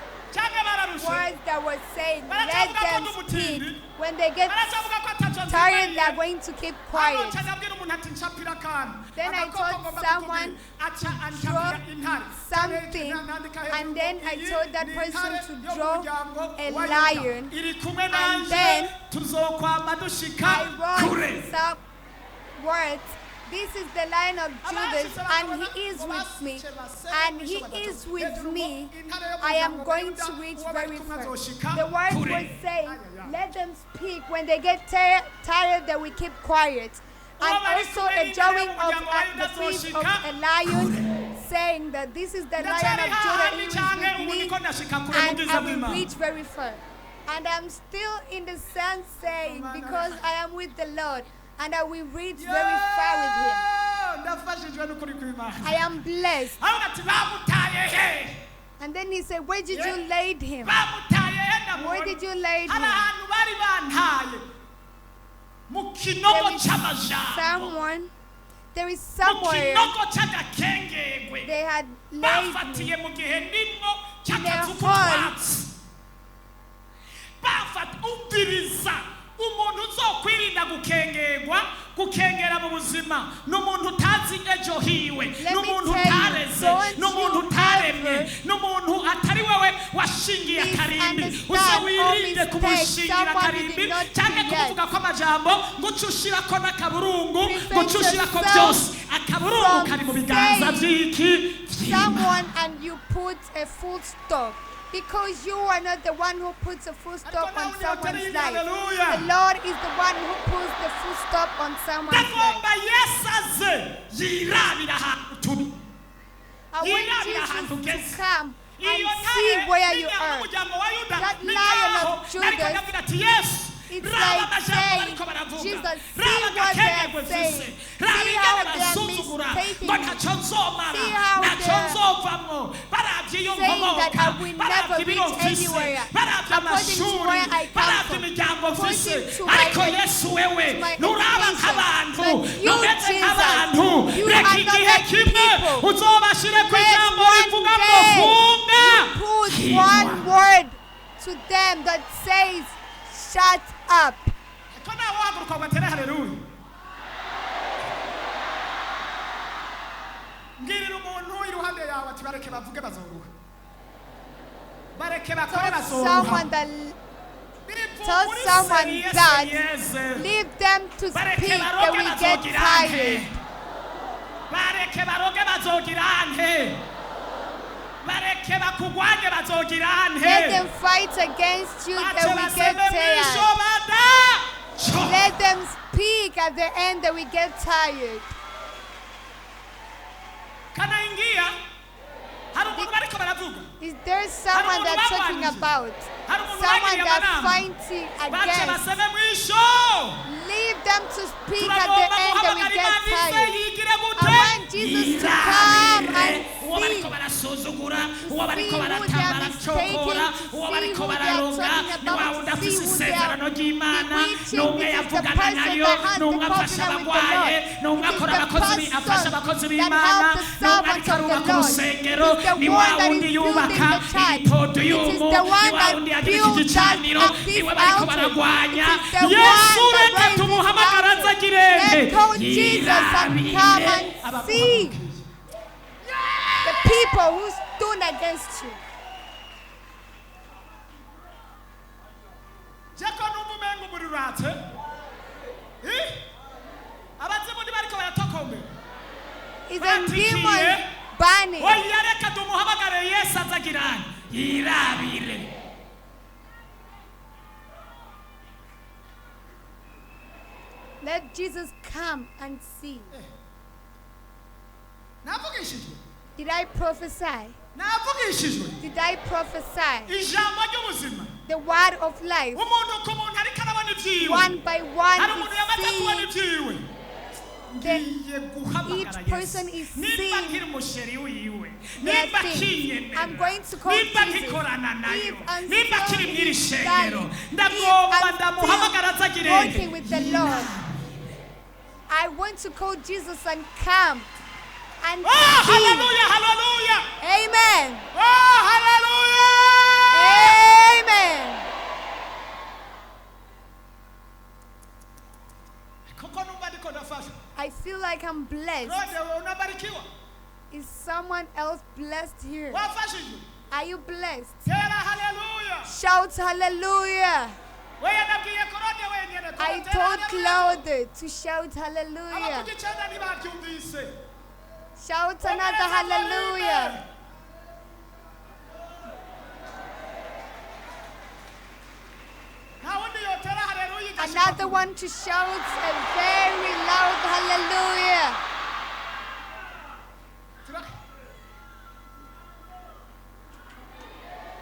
words that were saying, let them speak. When they get tired, they are going to keep quiet. Then I told someone to draw something, and then I told that person to draw a lion, and then I wrote some words. This is the Lion of Judah, and he is with me, and he is with me. I am going to reach very far. The words were saying, let them speak. When they get tired, they will keep quiet. And also a drawing of the face of a lion, saying that this is the Lion of Judah, he is with me, and I will reach very far. And I'm still in the sun saying, because I am with the Lord, and I will reach very far with him. I am blessed. And then he said, where did you lay him? Where did you lay him? There is somewhere they had laid me in a hole. Umuntu uzokwirinda gukengera mu buzima n'umuntu utazi ejo hiwe n'umuntu utareze n'umuntu utaremye n'umuntu atari wewe washingiye akarimbi uzawirinde kumushingira akarimbi cyane kuvuga ko amajambo ngucushirako n'akaburungu ngucushirako byose akaburungu kari mu biganza by'iki someone and you put a full stop. Because you are not the one who puts a full stop on someone's life. The Lord is the one who puts the full stop on someone's life. I want Jesus to come and see where you are. That Lion of Judah, it's like saying, Jesus, see what they are saying. See how they are mistaking me. See how they are saying that I will never reach anywhere. According to where I come from. According to my education. But you, Jesus, you are not the people. Let one day you put one word to them that says, shut up. Tell someone that leave them to speak, they will get tired. Let them fight against you, they will get tired. Let them speak, at the end they will get tired. Is there someone that's talking about? Someone that's fighting against? Leave them to speak, at the end they will get tired. I want Jesus to come and see who they are mistaking, to see who they are talking about, to see who they are bewitching. This is the person that has the covenant with the Lord. It is the person that has the servant of the Lord. It is the one that is building the church. It is the one that builds us at this altar. It is the one that raises mountains. Let go Jesus and come and see the people who stood against you. ruratse abazimu ntibariko baratokombera Is a demon burning. oya reka tumuhamagare Yesu azagirana yirabire. Let Jesus come and see. navugishijwe Did I prophesy? navugishijwe Did I prophesy? ijambo ry'ubuzima The word of life. umuntu ku muntu ariko arabona ibyiwe One by one hari umuntu yamaze kubona is ibyiwe Then ngiye guhamagara each Yesu person is nimba seeing nkiri umusheri wiwe their nimba things. kiyemera I'm going to call nimba Jesus. nkikorana nayo If I'm nimba still kiri mw'iri in shengero God, ndagomba if I'm ndamuhamagara still azagirenge walking with the Lord, I want to call Jesus and come and oh see. hallelujah hallelujah Amen. oh hallelujah Amen. koko numva ndiko ndafasha I feel like I'm blessed. rode unabarikiwa Is someone else blessed here? wafashijwe Are you blessed? tera hallelujah Shout hallelujah. wewe nabwiye korode wenyene I told Claude to shout hallelujah. abakugicenda ntibabyumvise Shout another hallelujah. nta wundi yotera hallelujah Another one to shout a very loud hallelujah.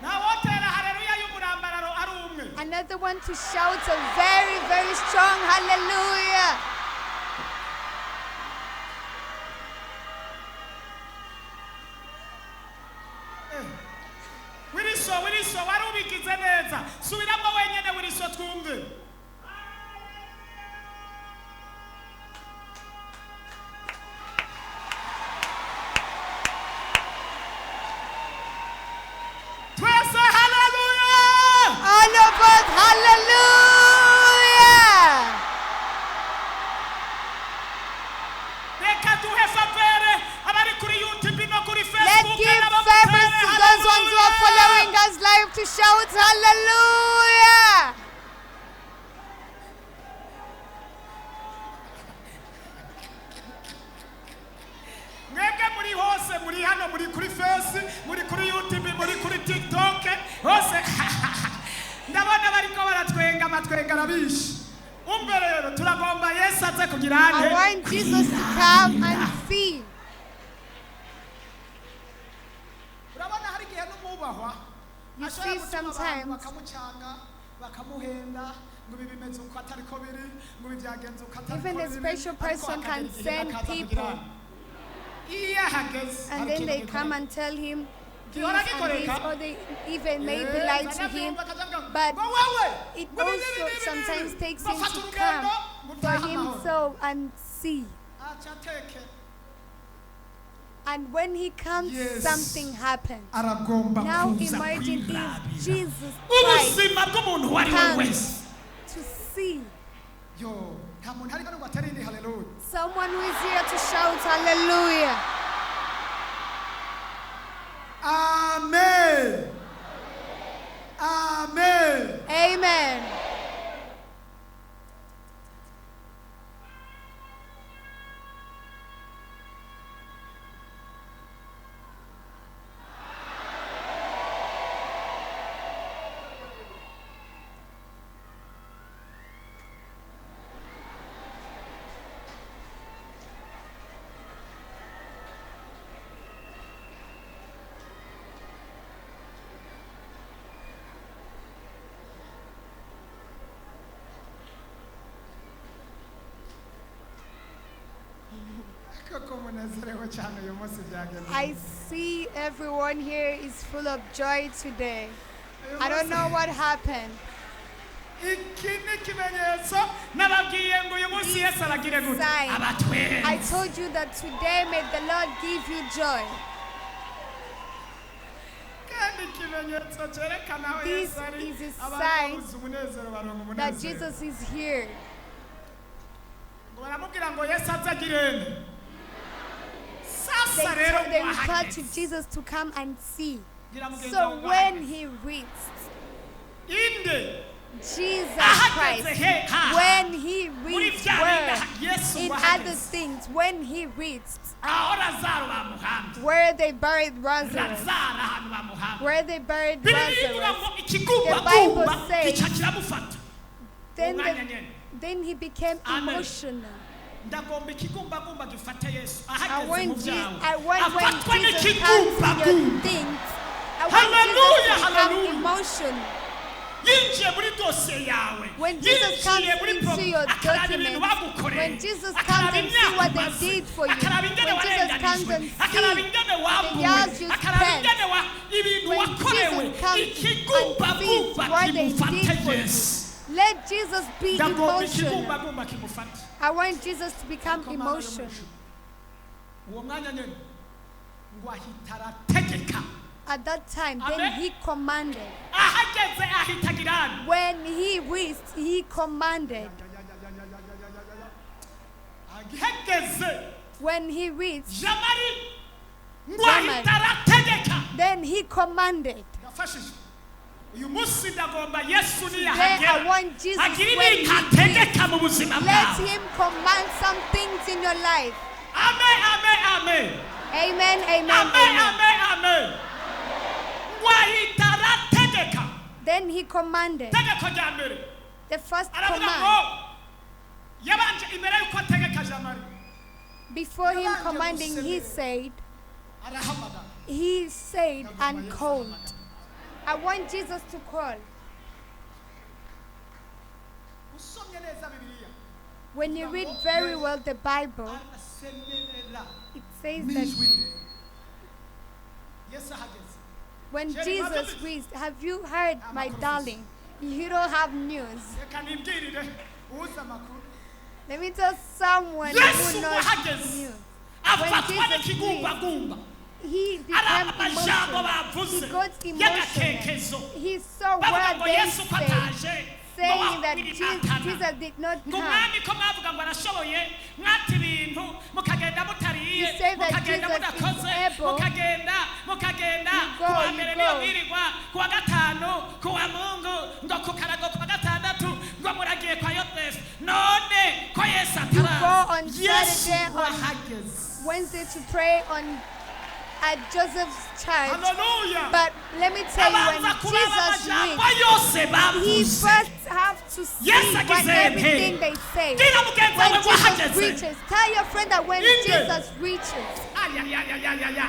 nta wotera hallelujah y'umurambararo ari umwe Another one to shout a very, very strong hallelujah. wiriso wari ubigize neza subiramo wenyene wiriso twumve twese hallelujah All of us, hallelujah. reka duhe favere abari kuri YouTube no kuri Let's Facebook give n'abo favors mutere to those ones who are following hallelujah. us live to shout hallelujah. mwebwe muri hose muri hano muri kuri Face muri kuri YouTube muri kuri TikTok hose ndabona bariko baratwenga amatwenga arabishe umve rero turagomba Yesu aze kugira I ane want Jesus to come and see. urabona hari igihe n'umubahwa You ashobora see gutuma abantu sometimes bakamucanga bakamuhenda ngo ibi bimeze uko atari ko biri ngo ibi byagenze uko atari ko Even a biri special ariko person akagera can igihe send akaza kugira people. ane. iyo ahageze And hari then ikintu they gikomeye. come and tell him this Gihora and this, gikoreka. or they even maybe lie to him. But ngo wowe it ngo ibi, also ibi, ibi, sometimes ibi, takes ngo him fata to urugendo, come ngo for utahe him amahoro. so and see. Aca ateke. And when he comes, Yes. something happens. aragomba Now kuza imagine kwirabira if Jesus Christ ubuzima bw'umuntu uwo ari we comes wese to see. yo nta muntu ariko ngo atere indi haleluya Someone who is here to shout hallelujah. amen amen Amen. koko munezerewe cyane uyu munsi byagenze I see everyone here is full of joy today. I don't know what happened. iki ni ikimenyetso nababwiye ngo uyu munsi Yesu aragire gute Sign. I abatwenze told you that today may the Lord give you joy. kandi ikimenyetso cyerekana aho This Yesu ari is a abantu sign babuze umunezero baronka That umunezero Jesus is here. ngo baramubwira ngo Yesu azagirene They, sasa rero they referred to muhageze Jesus to come and see. gira mugenzi So wawe when muhageze. he reached, inde Jesus ahageze Christ, he ha when he muri reads bya bindi word, Yesu in wahageze. other things, when he reads aho Lazaro bamuhambye where they buried Lazarus, Lazaro ahantu bamuhambye where they buried Bibiliya ivuga Lazarus, ngo ikigumbagumba The Bible says, gica kiramufata then, umwanya nyene then he became Amen. emotional. ndagomba ikigumbagumba gifate Yesu I ahageze mu want, byawe I want afatwa when Jesus comes to your n'ikigumbagumba things, I Hallelujah, want Jesus to become hallelujah. emotional. yinjiye muri dosiye yawe When Jesus comes yinjiye muri into your akaraba ibintu documents, bagukoreye when Jesus akaraba comes and see what they imyaka did for you, akaraba ingene when Jesus comes warenganijwe and akaraba see ingene the wambuwe years you akaraba spent, ingene ibintu when wakorewe Jesus comes and sees ikigumbagumba what they kimufate did for Yesu you, let Jesus be ndagomba emotional. ikigumbagumba kimufate I want Jesus to become Ariko Mana emotional. y'umugisha. Uwo mwanya nyene ngo ahita arategeka At that time, then Amen. he commanded. ahageze ahita agirana When he wished, he commanded. ahageze When he reached, jamari ngo Jamari. ahita arategeka then he commanded. yafashije uyu munsi ndagomba Yesu Then I niyahagera want Jesus agira when ibintu he ategeka mu buzima let bwawe him command some things in your life. amen amen amen Amen, amen, amen amen. amen amen ngo ahita arategeka Then he commanded. tegeko rya mbere The first aravuga ngo command, yabanje imbere y'uko ategeka jamari before him commanding, arahamagara he said and called. I want Jesus to call. usomye neza bibiliya When you read very well the Bible, arasemerera it says that n'ijwi rirerire Yesu ahageze when Jesus reached, have you heard, my darling? You don't have news. reka nibwirire uzi amakuru Let me tell someone Yesu who knows ahageze news. afatwa Jesus n'ikigumbagumba He ari became amajambo emotional. bavuze He got emotional. y'agatekezo He saw bavuga what ngo they Yesu ko said, ataje saying that Jesus did not ngo come. umwami ko mwavuga ngo arashoboye mwata ibintu mukagenda mutariye He said that mukagenda Jesus mudakoze is able. mukagenda You go, kuwa you mbere go. niyo mwirirwa kuwa gatanu kuwa mungu ngo kukarago kuwa gatandatu ngo muragiye kwa Yosefu none ko Yesu You go ataraza on Yesu Saturday, on wahageze Wednesday to pray at Joseph's church. haleluya But let me tell you, when abanza kuraba Jesus amajambo reached, yose he bavuze first have to see Yes, I what can say everything it. they say. bwira mugenzi When wawe Jesus wahageze reaches, tell your friend that when Inde. Jesus reaches, ayayayayaya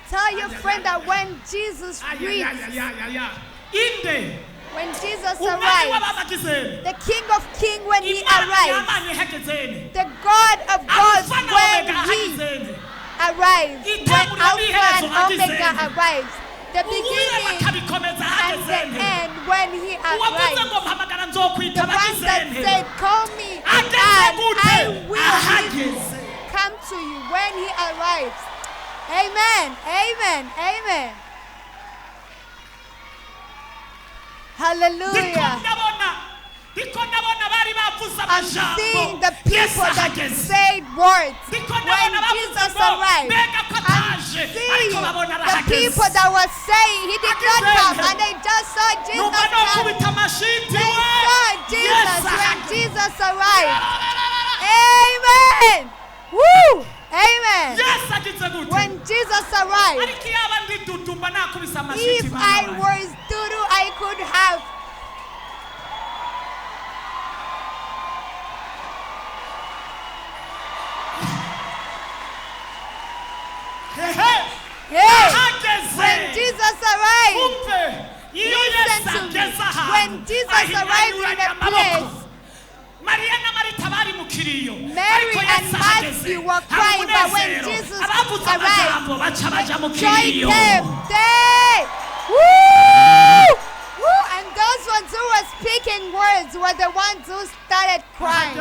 tell your friend that when Jesus reaches, ayayayayaya inde when Jesus umwami arrives, w'ababagizeni the King of Kings, when he imana arrives, y'amani ihagezeni the God of gods, alfa na when omega he ahagezeni arrives, when Itanguriro Alpha n'iherezo and Omega ahagezeni. arrives, the ubwire beginning bakabikomeza and the ahagezeni end, when he uwavuze arrives. ngo mpamagara The nzokwita one that abagizeni said, call me and ageze gute I will ahageze come to you when he arrives. Amen, amen, amen. Hallelujah. ndiko ndabona bari bavuze I'm amajambo seeing the Yesu people that ahageze said words ndiko when ndabona bavuze Jesus ngo arrived. mbega ko I'm ataje seeing ariko babona the arahageze people that were saying he did not Ahageze. come and they just saw Jesus numva no come. kubita amashiti They we saw Jesus Yesu when ahageze Jesus arrived. Amen. Woo. Amen. Yesu agize gute When Jesus arrived, ariko iyo aba ndi dudumba nakubise amashiti if mama I wanjye. was Dudu, I could have. Hehe. Hey, ahageze when Jesus arrived, umve iyo listen Yesu to me. ageze ahantu When Jesus arrived in ahinyanyuranya a amaboko. place, Mariya na Marita bari mu kiriyo Mary ariko and Yesu ahageze Matthew were hari crying, but when umunezero Jesus abavuze arrived, amajambo baca baja mu joy kiriyo came. They, woo, woo, and those ones who were speaking words were the ones who started crying.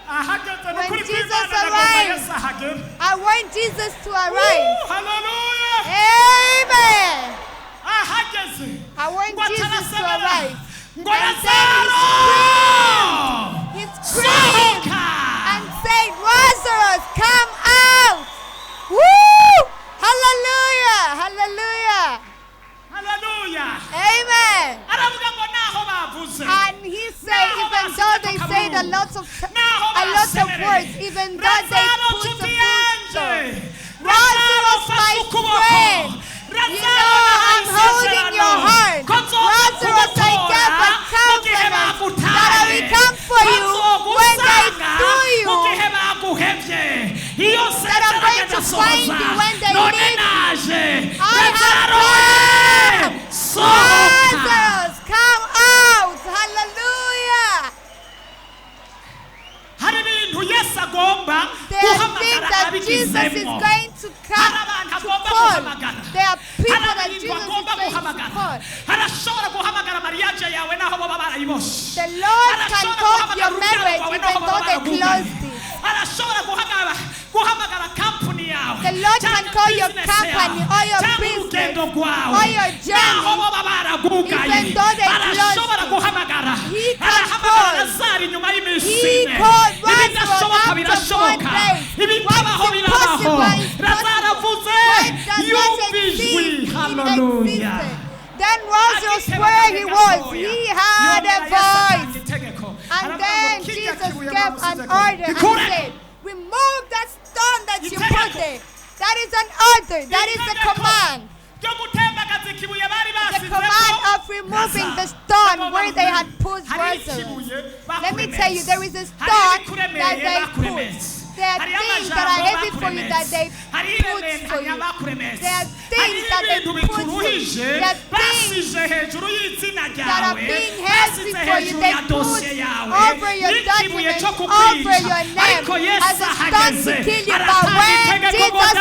ahageze ni When kuri Jesus kw'Imana ndagomba arrived, Yesu ahagere I want Jesus to arrive. haleluya Amen. ahageze I want ngo Jesus to atarasemera arrive. ngo And then Lazaro he screamed sohoka and said, Lazarus, come out. Woo! Hallelujah! Hallelujah! haleluya Amen! for you when they do you. That are going to find you when they need you. I have come. Lazarus, come out. Hallelujah. There are things that Jesus is going to come to call. There are people that Jesus is going to call. The Lord can call your marriage even though they closed it. The Lord can call your company or your business or your journey even though they closed it. He can call. He called Lazarus after 4 days. What's impossible is possible. What does not exist, existed. Then Lazarus, where he was, he had a voice. And then Jesus gave an order and said, remove that stone that you put there. That is an order. That is the command. The command of removing the stone where they had put Lazarus. Let me tell you, there is a stone that they put. There are things that are heavy for you that they put for you. There are things that they put for you. There are things that are being heavy for you. They put over your document, over your name as a stone to kill you. But when Jesus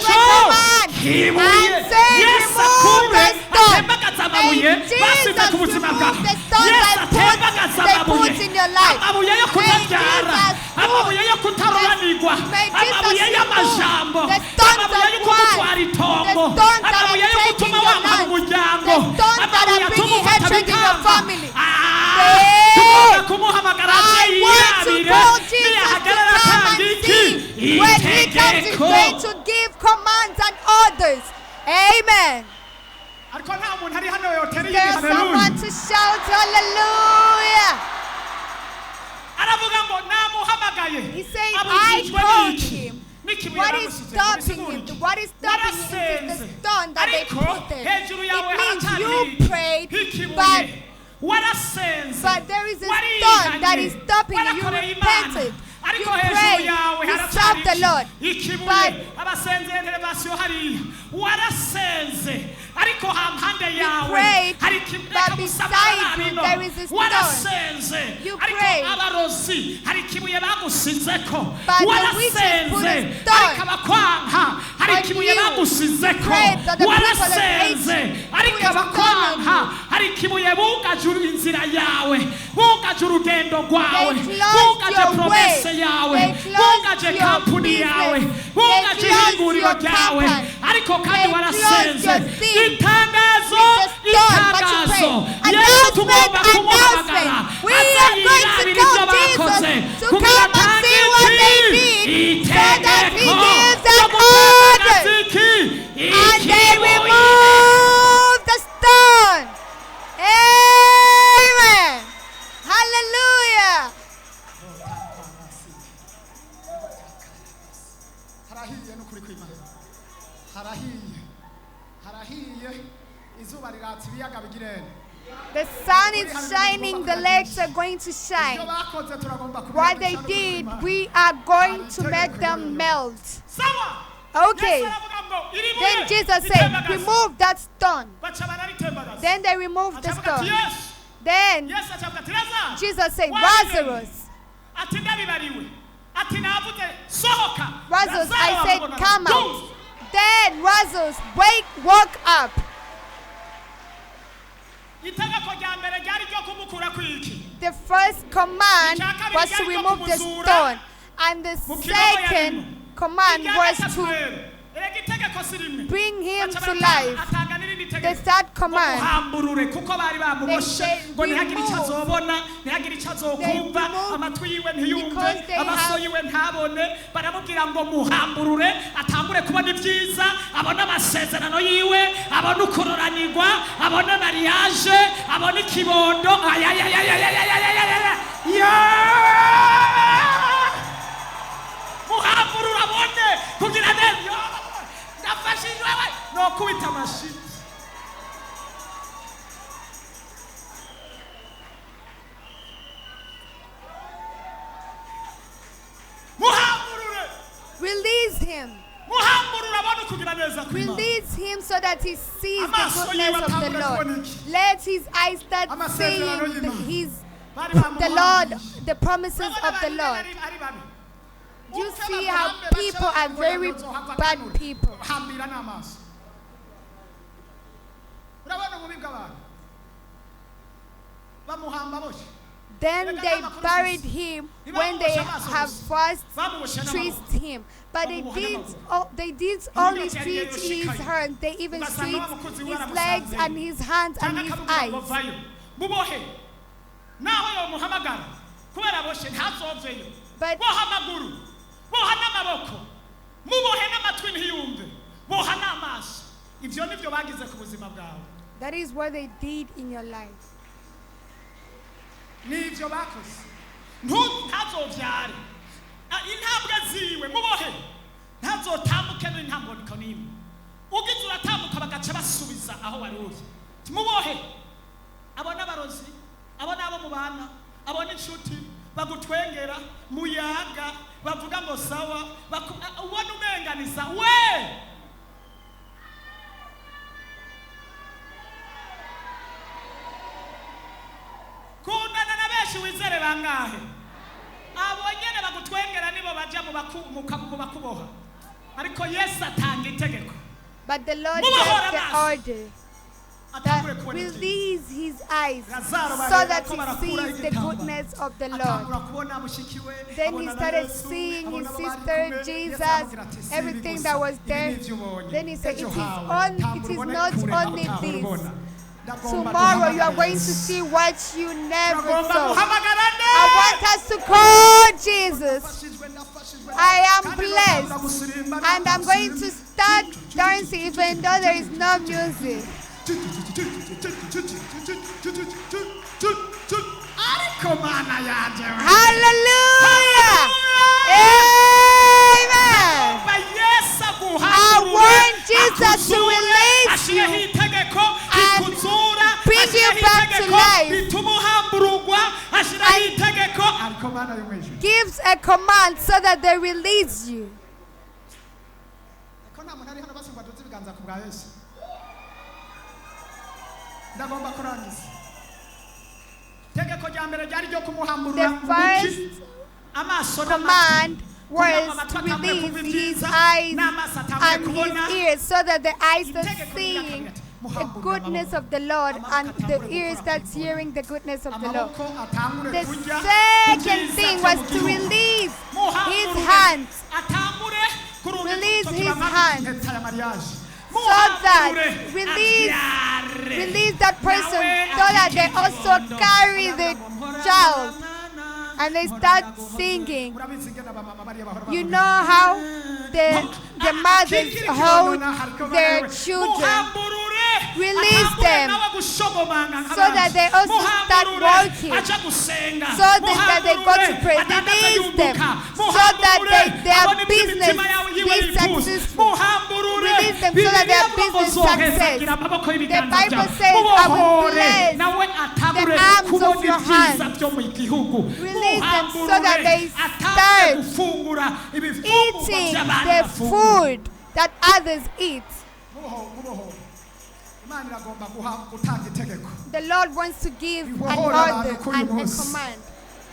arrived, he gave a command and said, remove the stone. And Jesus removed the stone they put in your life. And Jesus amabuye yo kutarobanirwa, amabuye y'amajambo, amabuye yo kugutwara itongo, amabuye yo gutuma wanga mu muryango, amabuye atuma ufata bikanga. Tugomba kumuhamagara Yirabire niyahagarara kandi iki when he comes he's going to give commands and orders. Amen. There's someone to shout hallelujah. He said, I called him. What is stopping him? What is stopping him is the stone that they put there. It means you prayed, but there is a stone that is stopping you. You repented. You prayed. You served the Lord. But you prayed, but beside you there is a stone. You prayed, but the witches put a stone. But you prayed that the people against you put a stone on you. inzira yawe, bugaje urugendo rwawe, bugaje promese yawe, bugaje kampuni yawe, bugaje ihinguriro ryawe, ariko kandi warasenze. Itangazo, itangazo, yewe tugomba kumuhamagara. We are going to tell Jesus to come and see what they did, so that he gives an order, and they remove the stone. Amen. Hallelujah. The sun is shining, the lakes are going to shine. What they did, we are going to make them melt. Okay. Then Jesus said, remove that stone. Then they removed the stone. Then Jesus said, Lazarus. Lazarus, I said, come out. Then Lazarus, woke up. The first command was to remove the stone, and the second command was to bring him to life. The third command, they said remove. him. Release him so that he sees the goodness of the Lord. Let his eyes start seeing the Lord, the promises of the Lord. You see how people are very bad people. Then they buried him when they have first traced him. But they did only treat his hands. They even treat his legs and his hands and his eyes. But that is what they did in your life. bagutwengera muyaga bavuga ngo sawa ubona umenganiza we kundana na benshi wizere bangahe abo nyene bagutwengera nibo baja mu bakuboha ariko Yesu atanga itegeko. But the Lord gave the order that release his eyes so that he sees the goodness of the Lord. Then he started seeing his sister, Jesus, everything that was there. Then he said, it is not only this. Tomorrow you are going to see what you never saw. I want us to call Jesus. I am blessed. And I'm going to start dancing even though there is no music. Hallelujah! Amen! I want Jesus to release you and bring you back to life. And gives a command so that they release you. The first command was to release his eyes and his ears so that the eyes are seeing the goodness of the Lord and the ears that's hearing the goodness of the Lord. The second thing was to release his hands. Release his hands. So that release that person so that they also carry the child and they start singing. You know how the mothers hold their children. Release them so that they also start working, so that they go to pray. Release them so that their business be successful. Release them so that their business success. The Bible says, I will bless the arms of your hands. Release them so that they start eating the food that others eat. The Lord wants to give an order and a command.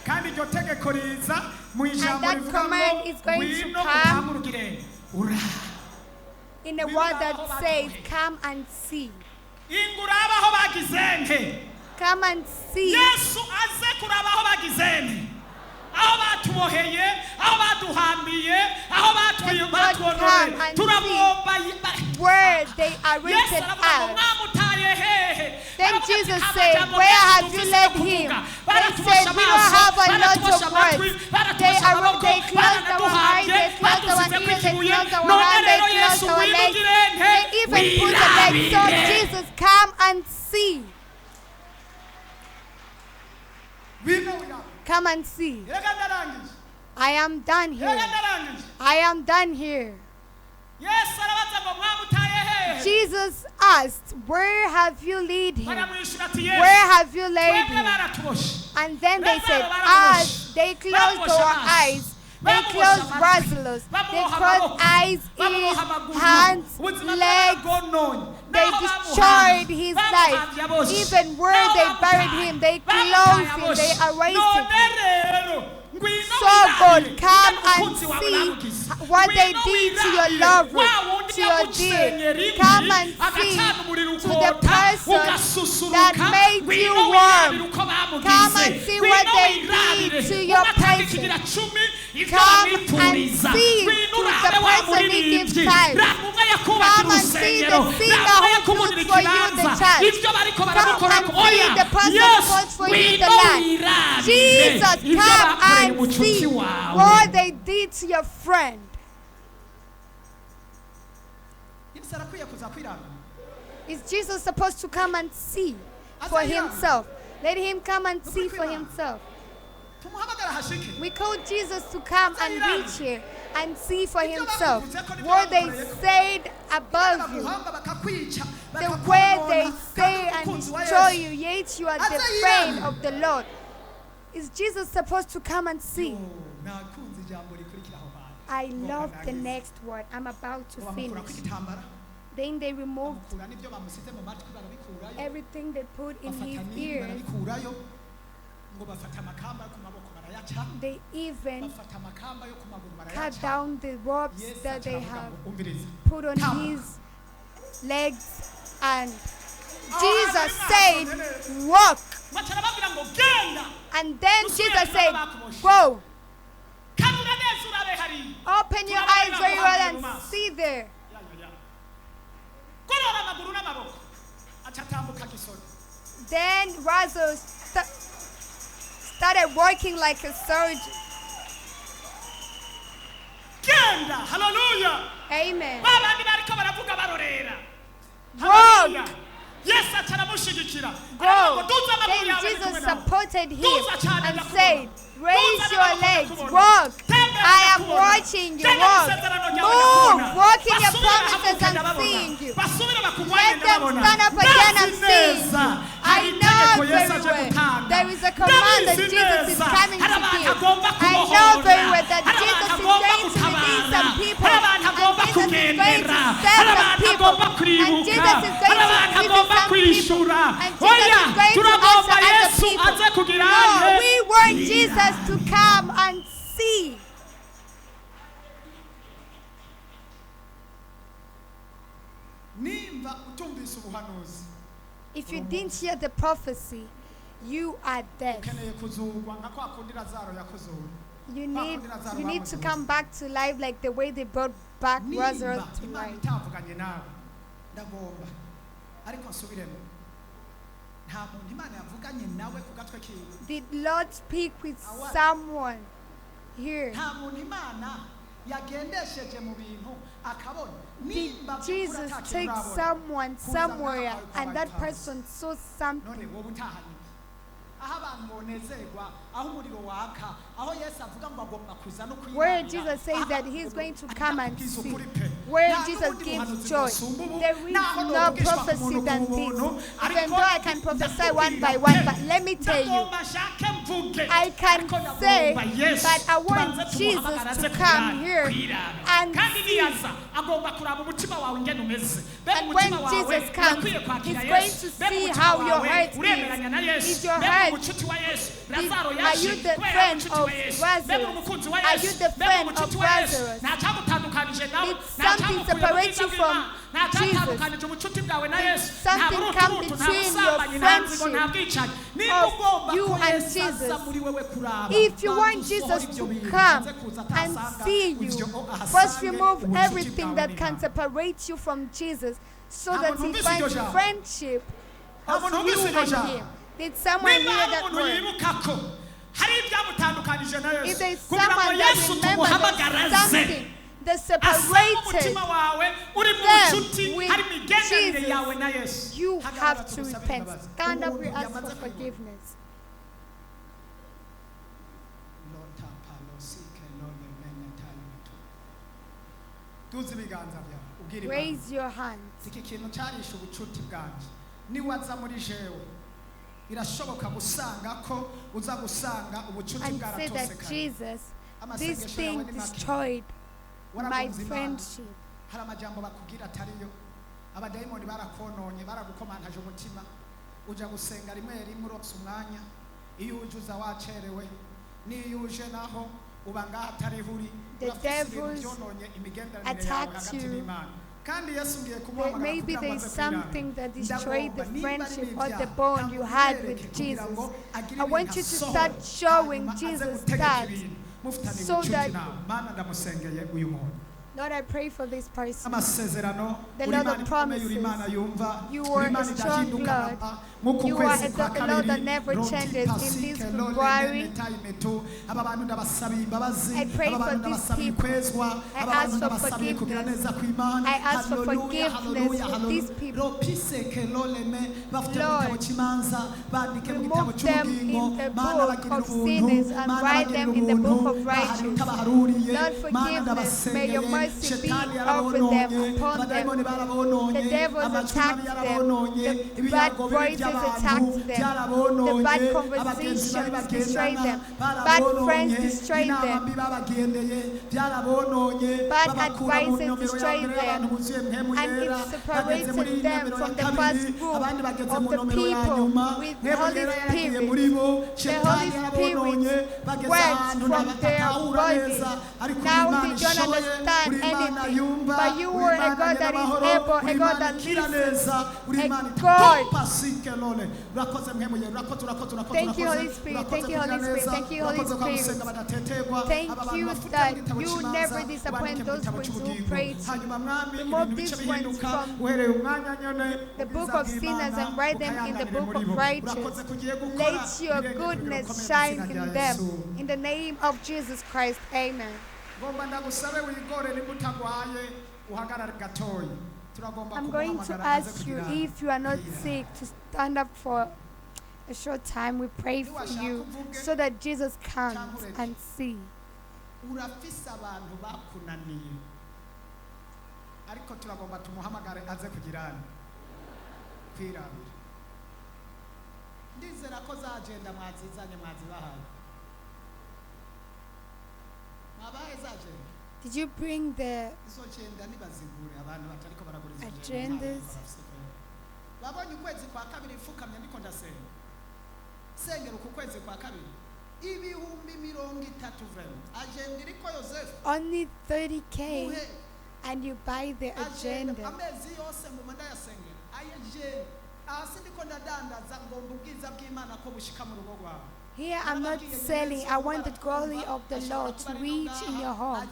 And that command is going to come in a word that says, come and see. Come and see. Where they are written out. Then Jesus said, where have you led him? They said, we don't have a lot of words. They closed our eyes, they closed our ears, they closed our hands, they closed our legs. They even put the legs. So Jesus, come and see. Come and see. I am done here. I am done here. Jesus asked, where have you laid him? Where have you laid him? And then they said, as they closed our eyes, They closed Lazarus. They closed eyes, ears, hands, legs. They destroyed his life. Even where they buried him, they closed him, they erased him. So good, come and see what they did to your loved one, to your dear. Come and see to the person that made you warm. Come and see what they did to your person. Come and see to the person he gives time. Come and see the singer who puts for you the child. Come and see the person who puts for you the land. Jesus, come and see what they did to your friend. Is Jesus supposed to come and see for himself? Let him come and see for himself. We call Jesus to come and reach here and see for himself what they said above you, the way they say and destroy you, yet you are the friend of the Lord. Is Jesus supposed to come and see? I love the next word. I'm about to finish. Then they removed everything they put in his ears. They even cut down the ropes that they have put on his legs, and Jesus said, walk. And then Jesus said, go. Open your eyes very well and see there. Then Lazarus started working like a surgeon. Hallelujah. Amen. Walk. Go. Then Jesus supported him and said, raise your legs, walk. I am watching you, walk. Move, walk in your promises and seeing you. Let them stand up again and seeing you. I know very well there is a command that Jesus is coming to give. I know very well that Jesus is going to release some people, and Jesus is going to save some people, and Jesus is going to visit some people, and Jesus is going to answer other people. No, we want Jesus to come and see. If you didn't hear the prophecy, you are dead. You need to come back to life like the way they brought back Lazarus to life. Did Lord speak with someone here? Did Jesus take someone somewhere and that person saw something? Where Jesus says that he's going to come and see, where Jesus gives joy, there is no prophecy than this. Even though I can prophesy one by one, but let me tell you, I can say that I want Jesus to come here and see. And when Jesus comes, he's going to see how your heart is. Is your heart? Are you the friend of Lazarus? Are you the friend of Lazarus? Did something separate you from Jesus? Did something come between your friendship of you and Jesus? If you want Jesus to come and see you, first remove everything that can separate you from Jesus so that he finds friendship of you and him. Did someone hear that word? If there is someone that remembers something that separated them with Jesus, you have to repent. Stand up, we ask for forgiveness. Raise your hands. And say that Jesus this thing destroyed my friendship. hari amajambo bakubwira atariyo abadayimoni barakononye baragukomantaje umutima uja gusenga rimwe rimwe urose umwanya iyo uje uza wacerewe n'iyo uje naho uba ngaho atariho uri The devils attacked you. Maybe there's something that destroyed the friendship or the bond you had with Jesus. I want you to start showing Jesus that, so that, Lord, I pray for this person. The Lord of promises. You are a strong Lord. You are a Lord that never changes. In this February, I pray for these people. I ask for forgiveness. I ask for forgiveness for these people. Lord, remove them in the book of sinners and write them in the book of righteousness. Lord, forgiveness. May your mercy be over them, upon them. The devils attacked them. The bad voices attacked them. The bad conversations destroyed them. Bad friends destroyed them. Bad advices destroyed them. And it separated them from the first group of the people with the Holy Spirit. The Holy Spirit works from their bodies. Now they don't understand anything. But you are a God that is able, a God that listens, a God. Thank you, Holy Spirit. Thank you, Holy Spirit. Thank you, Holy Spirit. Thank you that you never disappoint those who pray to you. Remove these ones from the book of sinners and write them in the book of righteous. Let your goodness shine in them. In the name of Jesus Christ, amen. I'm going to ask you, if you are not sick, to stand up for a short time. We pray for you so that Jesus comes and see. Did you bring the agendas? Only 30K and you buy the agenda. Here I'm not selling. I want the glory of the Lord to reach in your home.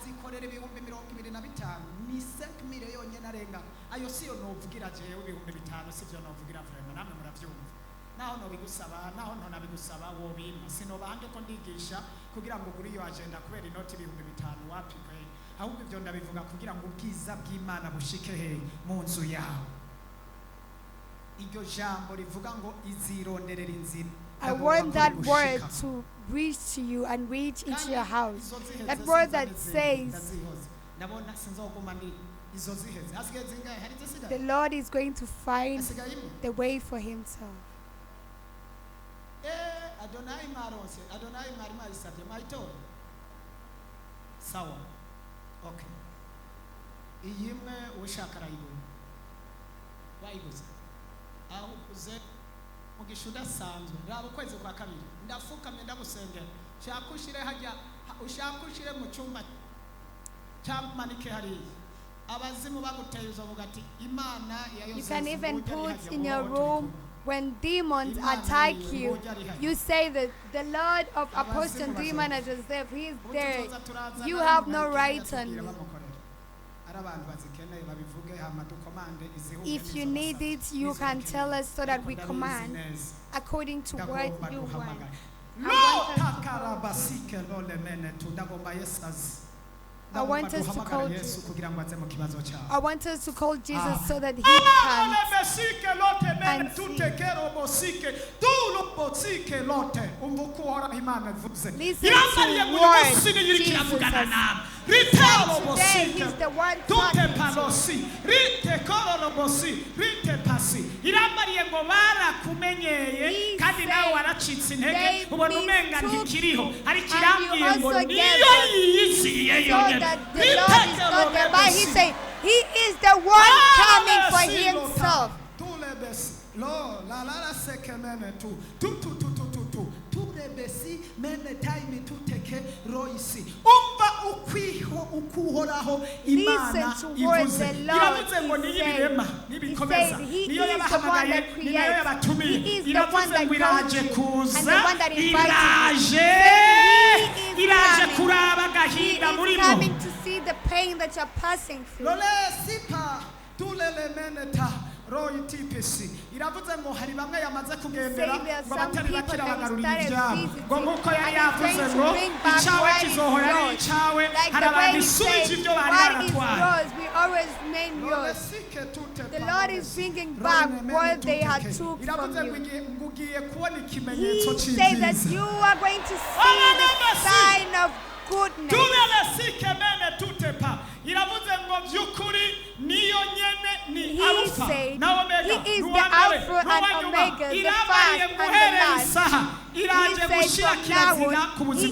I want that word to reach to you and reach into your house. That word that says, the Lord is going to find the way for himself. mugisha udasanzwe raba ukwezi kwa kabiri ndafukamye ndagusengera shakushire hajya ushakushire mu cyumba cyamanike hariya abazimu baguteye uzovuga ati imana ya Yosefu. You can even put in your room when demons attack you, you say that the Lord of Apostle Demon and Joseph, he is there. You have no right on me. If you need it, you can tell us so that we command according to what you want. I want us to call Jesus. I want us to call Jesus so that he can and listen to the words Jesus has Today he's the one talking to you. irambariye ngo barakumenyeye kandi nawe waracitse intege ubona umenga ntikiriho ariko irambwiye ngo niyo yiyiziriye yonyine He said he is the one coming for himself. Listen to what the Lord is saying. He said he is the one that creates. He is the one that calls you and the one that invites you. He is coming to see the pain that you're passing through. iravuze ngo hari bamwe yamaze kugendera ngo batari bakira bagarurira ibyabo ngo nkuko yari yavuze ngo icyawe kizohora ari icyawe hari abantu isubije ibyo bari baratwaye. The Lord is bringing back what they had took from you. He said that you are going to see the sign of goodness. iravuze ngo byukuri niyo nyene ni He alpha said na omega he is the alpha and omega, the first and the last. He said from now on he is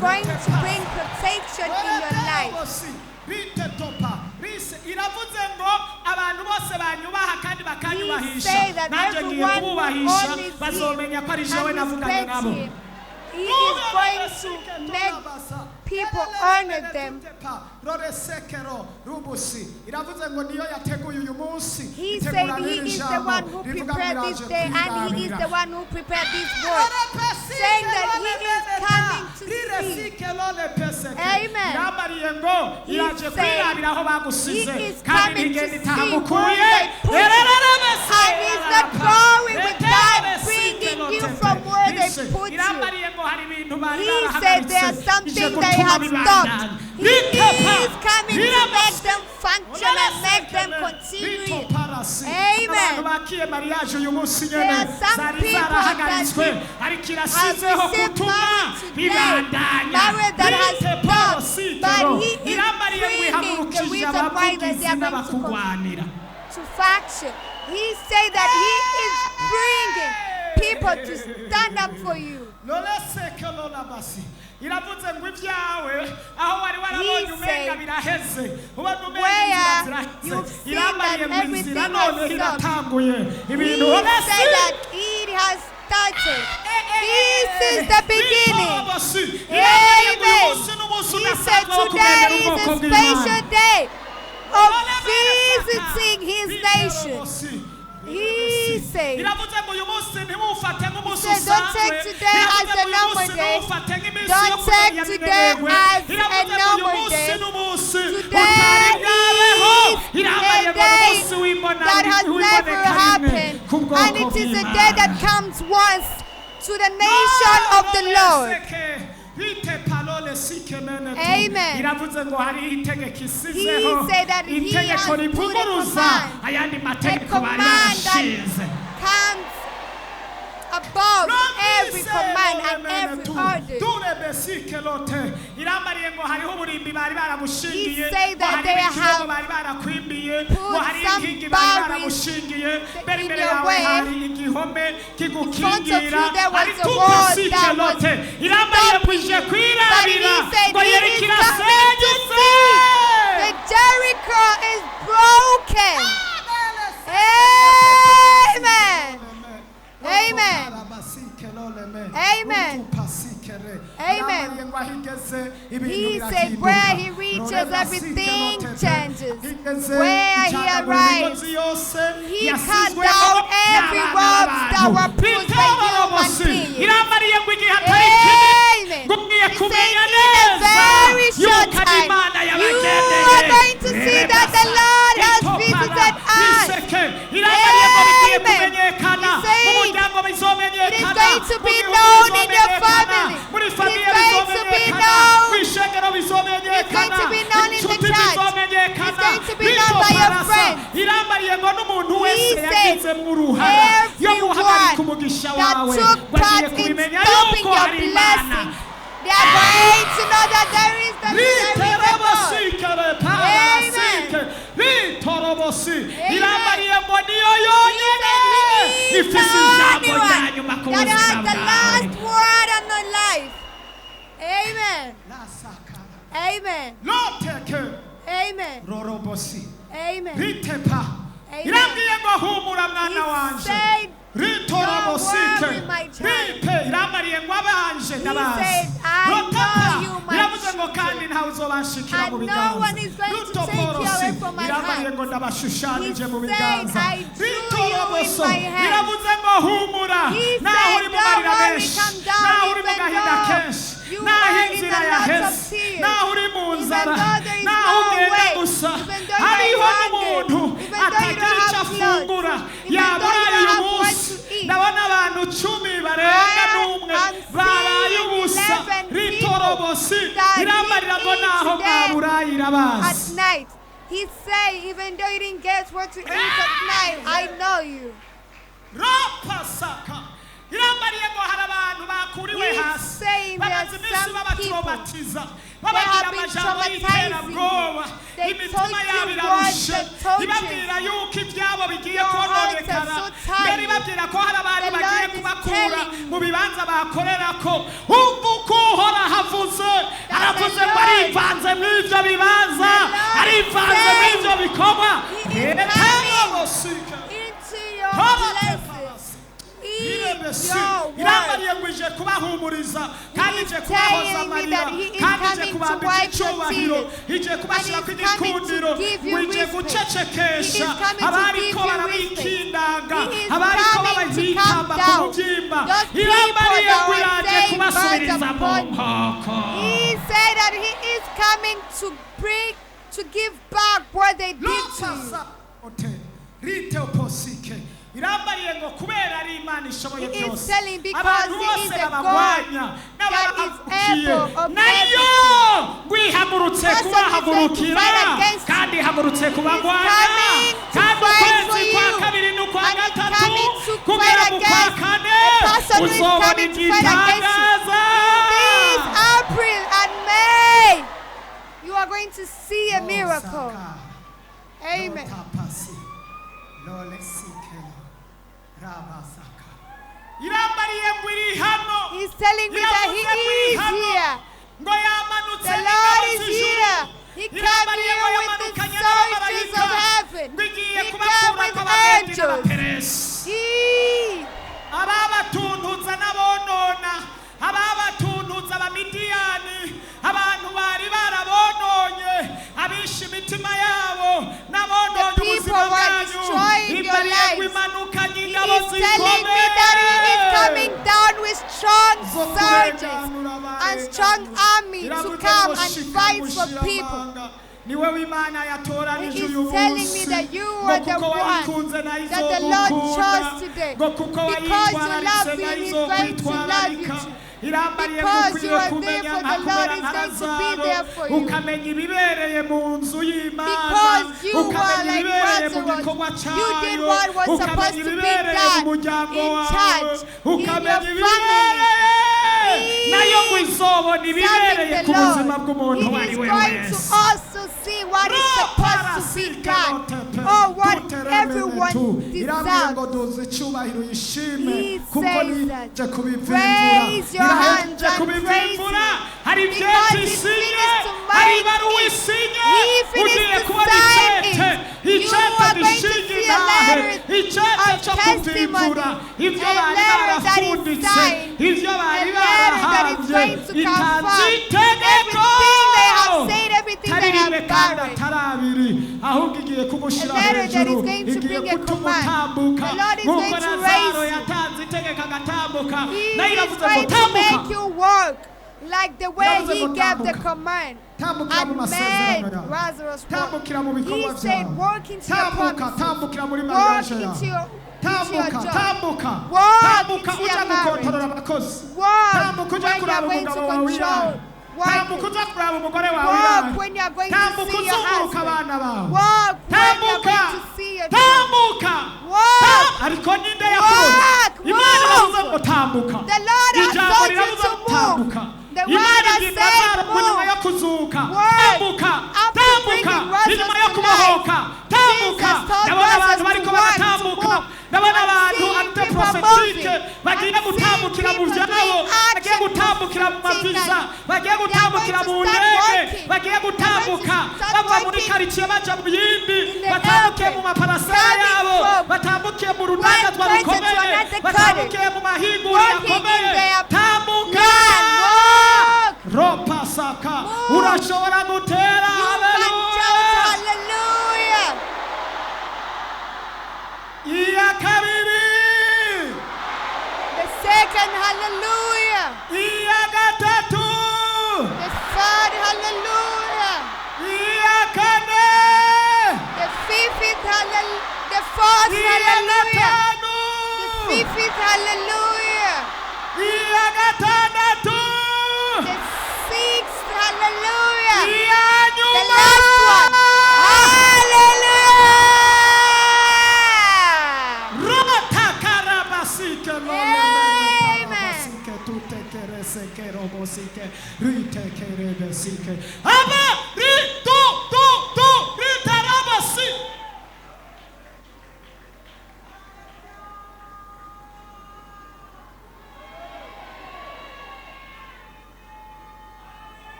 going to bring protection in your life. iravuze ngo abantu bose banyubaha kandi bakanyubahisha nanjye ngiye kububahisha bazomenya ko ari jewe navuganye nabo. He is going to make people honor them. He said he is the one who prepared this day and he is the one who prepared this word, saying that he is coming to see. Amen. He said he is coming to see where they put you, and he's not going without bringing you from where they put you. He said there are some things they have stopped. He is coming to make them function and make them continue. Amen. There are some people that have received marriage that has stopped, but he is bringing the reason why that they are going to faction. He said that he is bringing people to stand up for you. iravuze ngo ibyawe aho wari warabonye umenga biraheze ubona where umenga you've seen irambariye that mu nzira everything none has iratanguye He ibintu said that it has started. This is the beginning. Amen. He said today is a special day of visiting his nation. He said, don't take today as a normal day. Don't take today as a normal day. Today is a day that has never happened. And it is a day that comes once to the nation of the Lord. Amen. He said that he has put a command that comes above every command and every order. He said that they have put some boundaries in your way. In front of you there was a wall that was stopping you. But he said he is coming to see the Jericho is broken. Amen. Amen. Amen. Amen. He said where he reaches everything changes. Where he arrives, he cut down every rope that were put by human beings. Amen. He said in a very short time, you are going to see that the Lord has visited us. Amen. He said it is going to be known in your family. It's going to be known. It's going to be known in the church. It's going to be known by your friends. He said everyone that took part in stopping your blessing, They are going to know that there is the that has the last word on the life. Amen. Amen. Amen. Amen. ndabona abantu 10 barenga n'umwe babaye ubusa ritorobosi iramarira ngo naho mwaburayira bazi. At night he say, even though you didn't get what to eat at night, I know you. Rapasaka iramariye ngo hari abantu bakuriwe hasi bamaze iminsi babatromatiza babagira amajambo y'iterabwoba imitima yabo irarushe ibabwira yuko ibyabo bigiye kononekara mbere ibabwira ko hari abantu bagiye kubakura mu bibanza bakorerako uko uhora havuze aravuze ngo arivanze mw'ivyo bibanza arivanze mw'ivyo bikorwa irambariye ngo ije kubahumuriza kandi ije kubahoza amarira kandi ije kubambika icyubahiro ije kubashyira ku gikundiro ngo ije gucecekesha abariko barabikindanga abariko babahitamba ku mubyimba irambariye ngo iraje kubasubiriza mu nkoko. He said that he is coming to give back what they did to you. irambariye ngo kubera ari Imana ishoboye byose abantu bose babagwanya n'ababakiye nayo gwihagurutse kubahagurukira kandi hagurutse kubagwanya kandi ukwezi kwa kabiri n'ukwa gatatu kugera mu kwa kane uzobona igitangaza. This April and May you are going to see a miracle. Amen. He's telling me that he is here. The Lord is here. He came here with the soldiers of heaven. He came with angels. ababatuntuza n'abonona ababatuntuza abamidiyani abantu bari barabononye abishe imitima yabo n'abononye ubuzima bwanyu imbariye kwimanukanye ingabo zikomeye. Coming down with strong soldiers and strong army to come and fight for people. He is telling me that you are the one that the Lord chose today. Because you love him, he's going to love you too. Because you are there for the Lord, he's going to be there for you. Because you are like Lazarus, you did what was supposed to be done in church, in your family. He is serving the Lord. He is going to also see what is supposed to be done, or what everyone deserves. He says that, raise your hands and praise him, because he finished to make it. He finished to sign it. You are going to see a letter of testimony, a letter that is signed, a letter that is going to confirm everything they have said, everything they have buried. A letter that is going to bring a command. The Lord is going to raise you. He is going to make you work like the way he gave the command and made Lazarus walk. He said, walk into your promises, walk into your job, walk into your marriage, walk when you are going to control, walk when you are going to see your husband, walk when you are going to see your children, walk, move. The Lord has told you to move. The The word imana has igira said lazaro ku nyuma yo move. kuzuka Word. tambuka After tambuka bringing Lazarus inyuma yo to kubohoka tambuka Jesus told ndabona abantu Lazarus bariko to walk, baratambuka to move. ndabona I'm abantu seeing ante people prophetique moving. bagiye I'm gutambukira mu seeing people vyabo doing bagiye action, gutambukira mu mavisa something bagiye that gutambukira they are mu going to start ndege working. bagiye They're going to gutambuka start bava muri working karitsiye baja mu yindi in the batambukiye airport. mu maparasera Coming yabo from batambukiye mu rudandazwa one place to rukomeye another batambukiye mu mahinguriro Working in akomeye their tambuka Walk. ropasaka Move. urashobora gutera You can shout haleluya hallelujah. iya kabiri The second hallelujah. iya gatatu The third hallelujah. iya kane The fifth hallelujah. The fourth iya hallelujah. gatanu The fifth hallelujah. iya gatandatu The sixth hallelujah. iya The nyuma last one. Hallelujah. rotakarabasike Amen. basike tutekerese kerobosike ritekerebesike aba ritu ritarabasi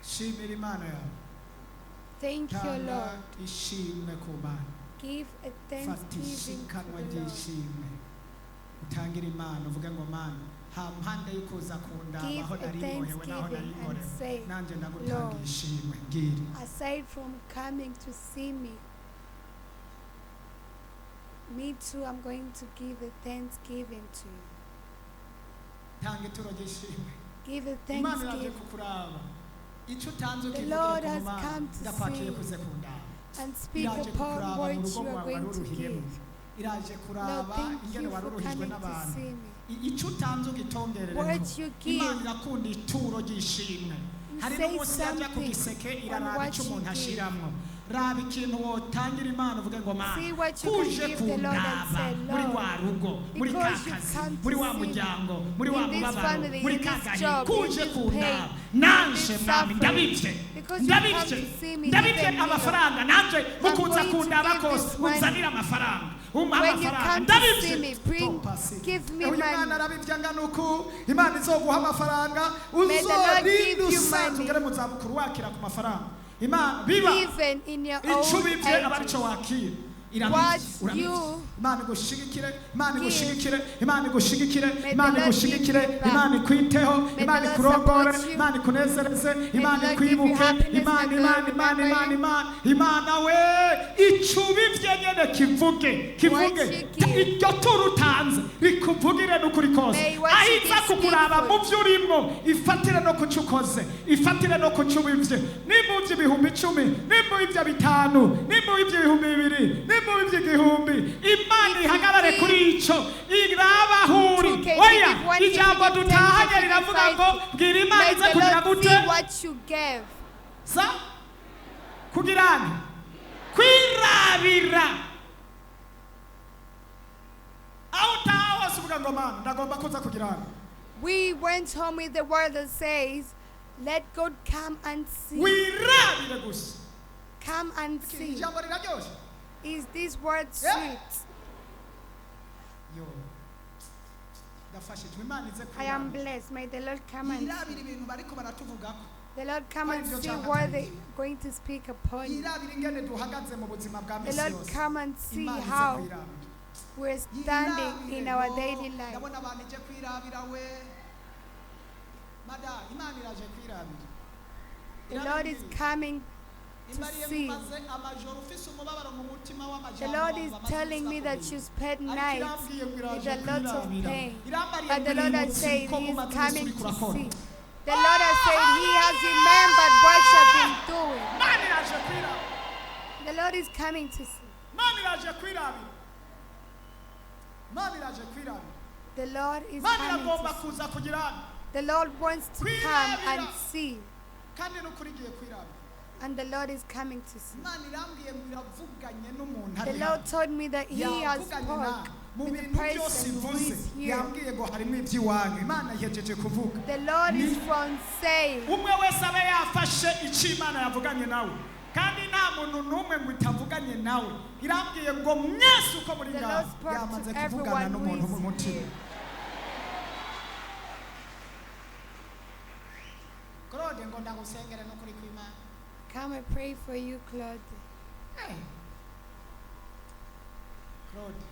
shimira imana yawe Thank you, tanga Lord. ishimwe ku mana Give a fata thanksgiving ishikanwa to the Lord. ry'ishimwe utangire imana uvuge ngo mana ha mpande y'ukuza kundaba Give aho a nari mbohewe n'aho nari thanksgiving and nkorewe say, nanjye ndagutanga Lord, ishimwe ngiri aside from coming to see me, me too, I'm going to give a thanksgiving to you. tanga ituro ry'ishimwe Give a imana iraje thanksgiving kukuraba icyo utanze The ukivugire Lord ku has mana come to ndakwakiye see kuze kundaba and speak iraje upon kukuraba what mu rugo you are rwawe going to waruruhiyemo give. iraje Lord, kuraba thank ingene you for waruruhijwe coming to n'abantu see me. icyo utanze ugitongerereko What you give, imana irakunda ituro ry'ishimwe hari say n'umunsi yajya ku something giseke on iraraba what icyo you umuntu give. ashiramwo raba ikintu wotangira imana uvuge ngo mana See what you can kuje give the Lord and kundaba say, muri Lord, wa rugo muri ka because you kazi come to muri wa see me, muryango muri wa in this mubabaro family, muri in ka this gahe job, in kuje this kundaba pain, nanje in this mwami suffering. ndabivye Because you come ndabivye to see me, ndabivye even me, Lord. amafaranga nanje mukuza going to kundaba give kose this money. unzanira amafaranga umpa When you amafaranga come to see ndabivye me, give me uyu mwana money. arabivya ngana uku imana izoguha amafaranga May the Lord give uzorinda you usanze money. ugere mu zabukuru wakira ku mafaranga imana biba Even in your icyo own ubivye aba ages. arico wakira What urabivye you imana igushigikire imana give, igushigikire imana igushigikire may imana the Lord igushigikire give you back. imana ikwiteho May imana the Lord ikurongore support you. imana ikunezereze imana Lord give you ikwibuke happiness. imana May the imana Lord imana remember imana you. imana imana we icyo ubivye nyene kivuge kivuge What you give. iryo turo utanze rikuvugire n'ukuri kose May what you ahiza give speak kukuraba for mu you. vyo urimwo ifatire no kuco ukoze ifatire no kuco ubivye nimba uvye ibihumbi 10 nimba uvye bitanu nimba uvye ibihumbi 2 nimba uvye igihumbi imana ihagarare kuri ico irabahuri Okay, oya give one, ijambo give dutahanye 10, riravuga ngo bwira imana May ize the kugira Lord gute see what you gave. sa kugirana kwirabira aho utaha hose uvuga ngo mana ndagomba kuza kugirana We went home with the word that says, let God come and see. wirabire gusa Come and see. ijambo riraryoshe Is this word Yeah. sweet? yo ndafashijwe imana ize I am kwirabira blessed. May the Lord come and see. yirabira ibintu bariko baratuvugako The Lord come and Why is see your what child they're going to speak upon you. yirabira ingene duhagaze mu buzima bwa The misi Lord yose come and see imana ize how kwirabira we're standing in our daily life. ndabona abantu ije kwirabira we mada imana iraje kwirabira The Lord is coming. Imariye see. mumaze amajoro ufise umubabaro mu mutima The w'amajambo Lord is amaze telling me that gusa you spent kubwira. nights Ariko irambwiye ngo with iraje a lot of kwirabira. pain. Irambariye But the ngo Lord has iributse said ko He is mumaze coming iminsi to uriko urakora. see. The Lord has said He has remembered what you have been doing. Imana iraje kwirabira. The Lord is coming to see. Imana iraje kwirabira. Imana iraje kwirabira. The Lord is Imana coming iragomba to see. kuza kugirana The Lord wants to come and see. kandi n'ukuri igiye kwirabira And the Lord is coming to see. Imana irambwiye ngo iravuganye n'umuntu The ari Lord hano. told me that He has Yavuganye nawe. spoke Mu with the bintu byose person who mvuze is here. yambwiye ngo harimo iby'iwanyu. Imana ihejeje kuvuga. The Lord is from saying. Umwe wese abe yafashe icyo Imana yavuganye nawe. Kandi nta muntu n'umwe ngo itavuganye nawe. Irambwiye ngo mwese uko muri ngaho yamaze kuvugana n'umuntu mu mutima. Claude ngo ndagusengere no kuri kw'Imana. Come and pray for you, Claude. Claude.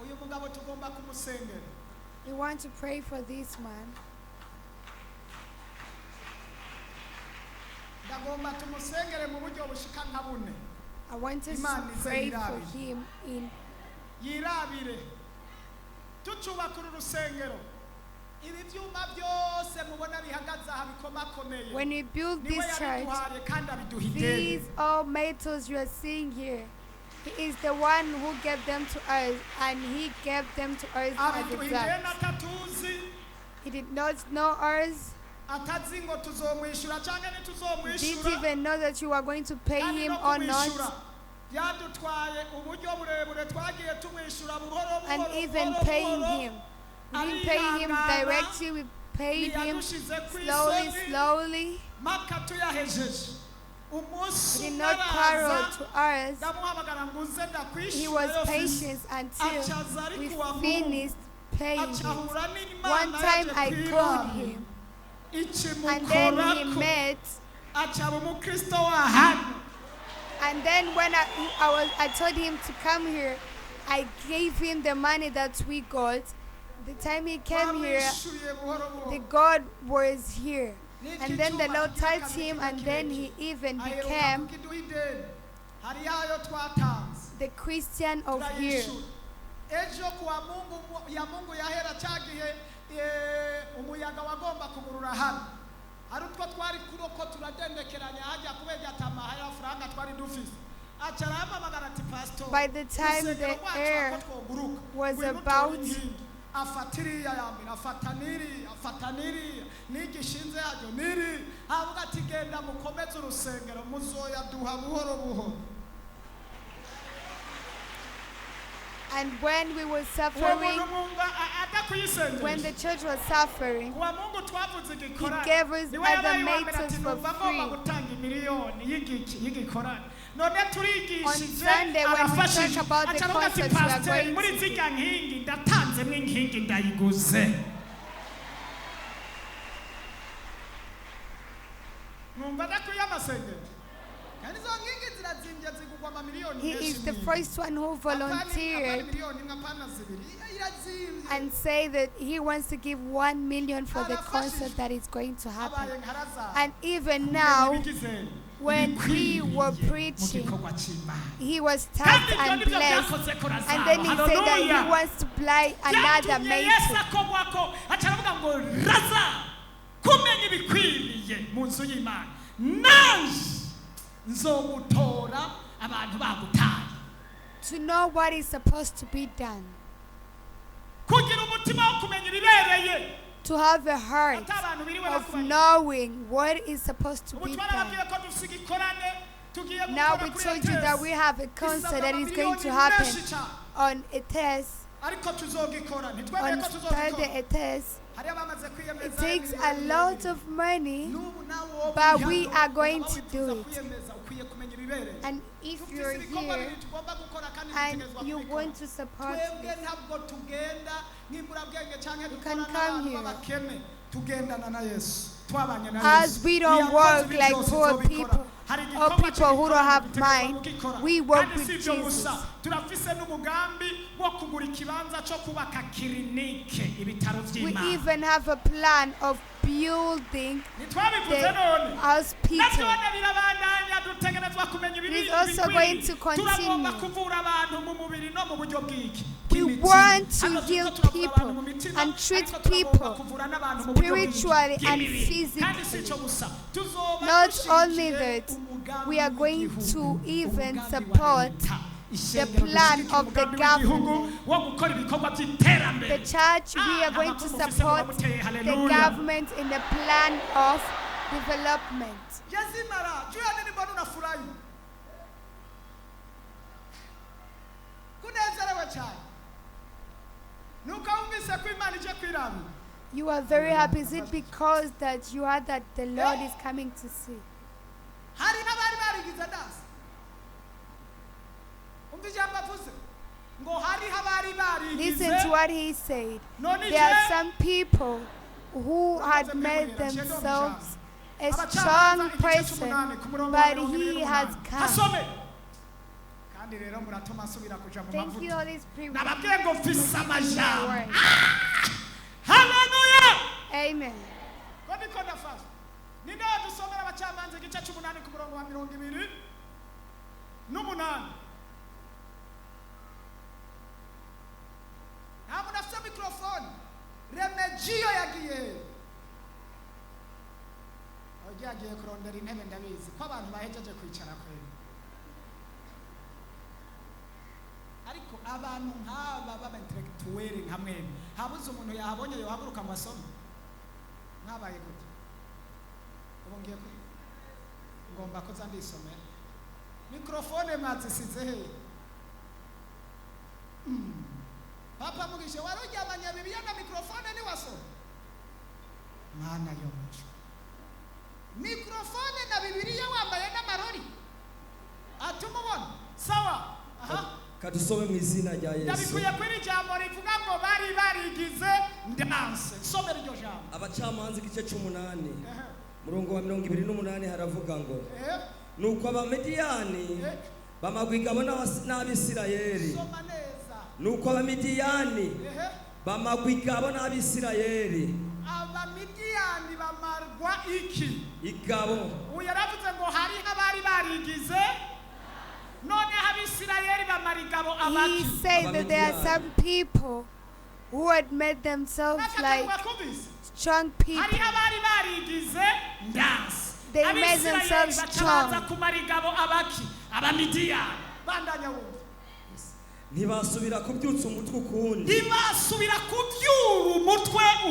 Uyu mugabo tugomba kumusengera. We want to pray for this man. Ndagomba tumusengere mu buryo bushika nka bune. I want us to pray for him in Yirabire. Tucubaka uru rusengero. Ibi byuma byose mubona bihagaze aha bikomakomeye. when we build this church, these all metals you are seeing here, He is the one who gave them to us, and He gave them to us as a gift. He did not know us. Didn't even know that you are going to pay him or not. And even paying him. We didn't pay him directly, we paid him slowly. He did not quarrel to us. He was patient until we finished paying him. One time I called him, and then he met. And then when I told him to come here, I gave him the money that we got. The time he came here, the God was here. And then the Lord touched him, and then he even became the Christian of here. By the time the air was about and when we were suffering, when the church was suffering, He gave us other metals for free. On Sunday, when we talk about the concerts we are going to, he is the first one who volunteered and say that he wants to give 1 million for the concert that is going to happen. And even now, when we were preaching, he was touched and blessed. And then he said that he wants to buy another metal. To know what is supposed to be done. To have a heart of knowing what is supposed to be done. Now we told you that we have a concert that is going to happen on a test. On Thursday, a test. It takes a lot of money, but we are going to do it. And if you're here and you want to support me, you can come here. As we don't work like poor people or people who don't have mind, we work with Jesus. We even have a plan of building the hospital. It is also going to continue. We want to heal people and treat people spiritually and physically. Not only that, we are going to even support the plan of the government. The church, we are going to support the government in the plan of development. yazimara jua nini mbona unafurahi kunezerewe cyane nuko wumvise ko Imana ije kwirabira. You are very happy. Is it because that you heard that the Lord is coming to see? hari n'abari barigize dasi umva ijambo avuze ngo hari habari barigize. Listen to what he said. There are some people who had made themselves a strong person, but he has come. kandi rero muratuma asubira kuja mu Thank you, mavuta. Holy Spirit. nababwiye ngo mfise amajambo. Hallelujah. Amen. Kodi kona fast. Ninde dusomera abacamanza igice cy'umunani ku murongo wa 28. Ntabwo nafite microphone. Remegio yagiye. Yagiye kurondera intebe ndabizi ko abantu bahejeje kwicara kweli. Ariko abantu nk'aba baba intellectuel nka mwene habuze umuntu yahabonye yohaguruka amasomo mwabaye gute ubu ngiye ngomba kuza ndisomera microphone mwazisize he papa mugishe warujyabanya bibiya na microphone ni wasoma mana yo muco microphone na bibiliya wambaye n'amarori atumubona sawa aha kadusome mu izina rya Yesu. Ndabikuye kuri jambo rivuga ngo bari barigize ndanse. Somera iryo jambo. Abacamanza igice cy'umunani. Murongo wa 28 haravuga ngo nuko abamidiyani bamagwigabo n'abisirayeli. Soma neza. Nuko abamidiyani bamagwigabo n'abisirayeli. Abamidiyani bamarwa iki? Igabo. Uyaravuze ngo hari abari barigize He said that there are some people who had made themselves like strong people. They made themselves strong. Ntibasubira kubyutsa umutwe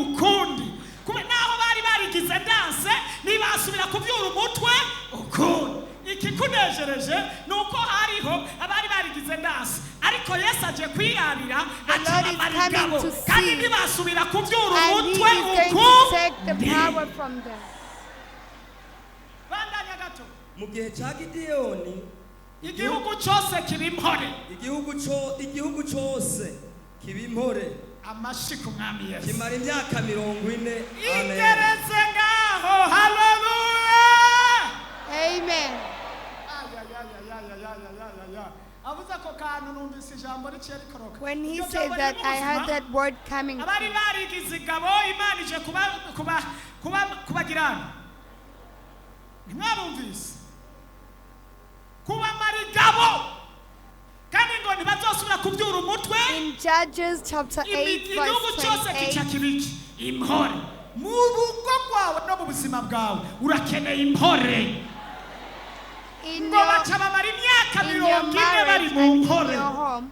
ukundi. Naho bari barigize danse ntibasubira kubyura umutwe ukundi. Ikikunejereje nuko hariho abari barigize danse ariko Yesu aje kwirabira acabamarigabo kandi ntibasubira kubyura umutwe ukundi. Bandanya gato. Mu gihe cya Gideyoni igihugu cyose kibimpore. Igihugu cyose kibimpore. Amashi ku mwami Yesu. Kimara imyaka 40. Amen. Igeretse ngaho. Hallelujah. Amen. When he said that, I heard that word coming. In Judges chapter 8 verse 28. In your marriage and in your home.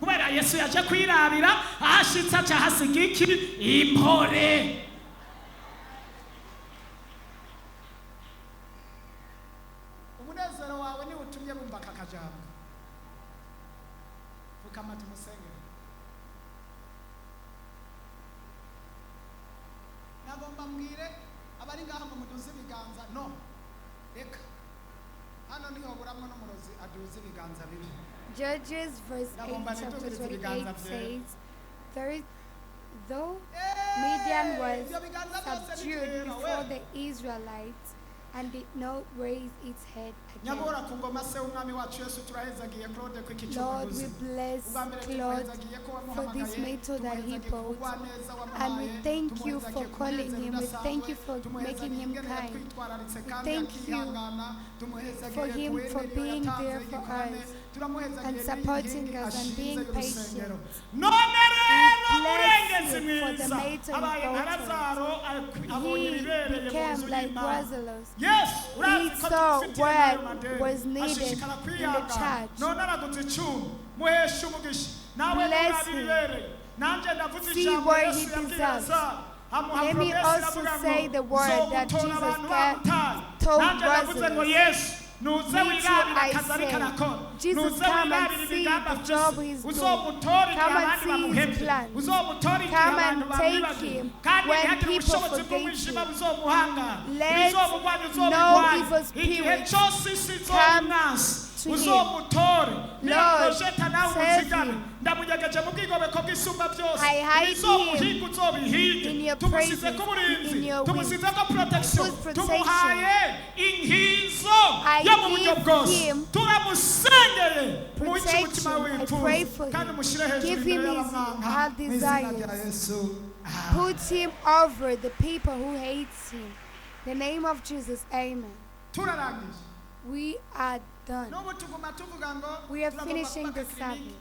Judges verse 8 chapter 28 says, though Midian was subdued before the Israelites and did not raise its head again. Lord, we bless Claude for this method that he brought, and we thank you for calling him. We thank you for making him kind. We thank you for him for being there for us and supporting us and being patient. We bless you for the method he brought. He became like Lazarus. He saw what was needed in the church. Bless him. See what he deserves. Let me also say the word that Jesus told nanjye navuze ngo Lazarus, yesu nuze Me too, wirabire I akazi ariko say, arakora Jesus, nuze come and wirabire see imigambi the job afise he's doing. uzomutora igihe Come and abandi see his bamuhebye plans. uzomutora igihe Come abantu and take bamwibagiwe him kandi when ntihagire people ubushobozi forget bw'umwijima you. buzomuhangara Let ibizomugwanya no uzobigwanya evil igihe spirit cyose isi come izobimwasi to him. uzomutore niba Lord, projeta nawe save umuzigame him. ndamunyegeje mu bwigomeko bw'isumba byose I hide ibizomuhiga him in uzobihige your tumusize praises, ko uburinzi in your tumusize ko protection Good protection. tumuhaye inkizo I yo mu buryo give bwose him turamusengeye mu protection. cy'umutima I pray w'imfuzo for him. kandi mushyire hejuru Give him imbere his y'abamwanga heart mu izina rya desires. yesu Put him over the people who hates him. In the name of Jesus, amen. turarangije We are done. n'ubu tuguma tuvuga ngo We are turagomba finishing kubaka the clinic service.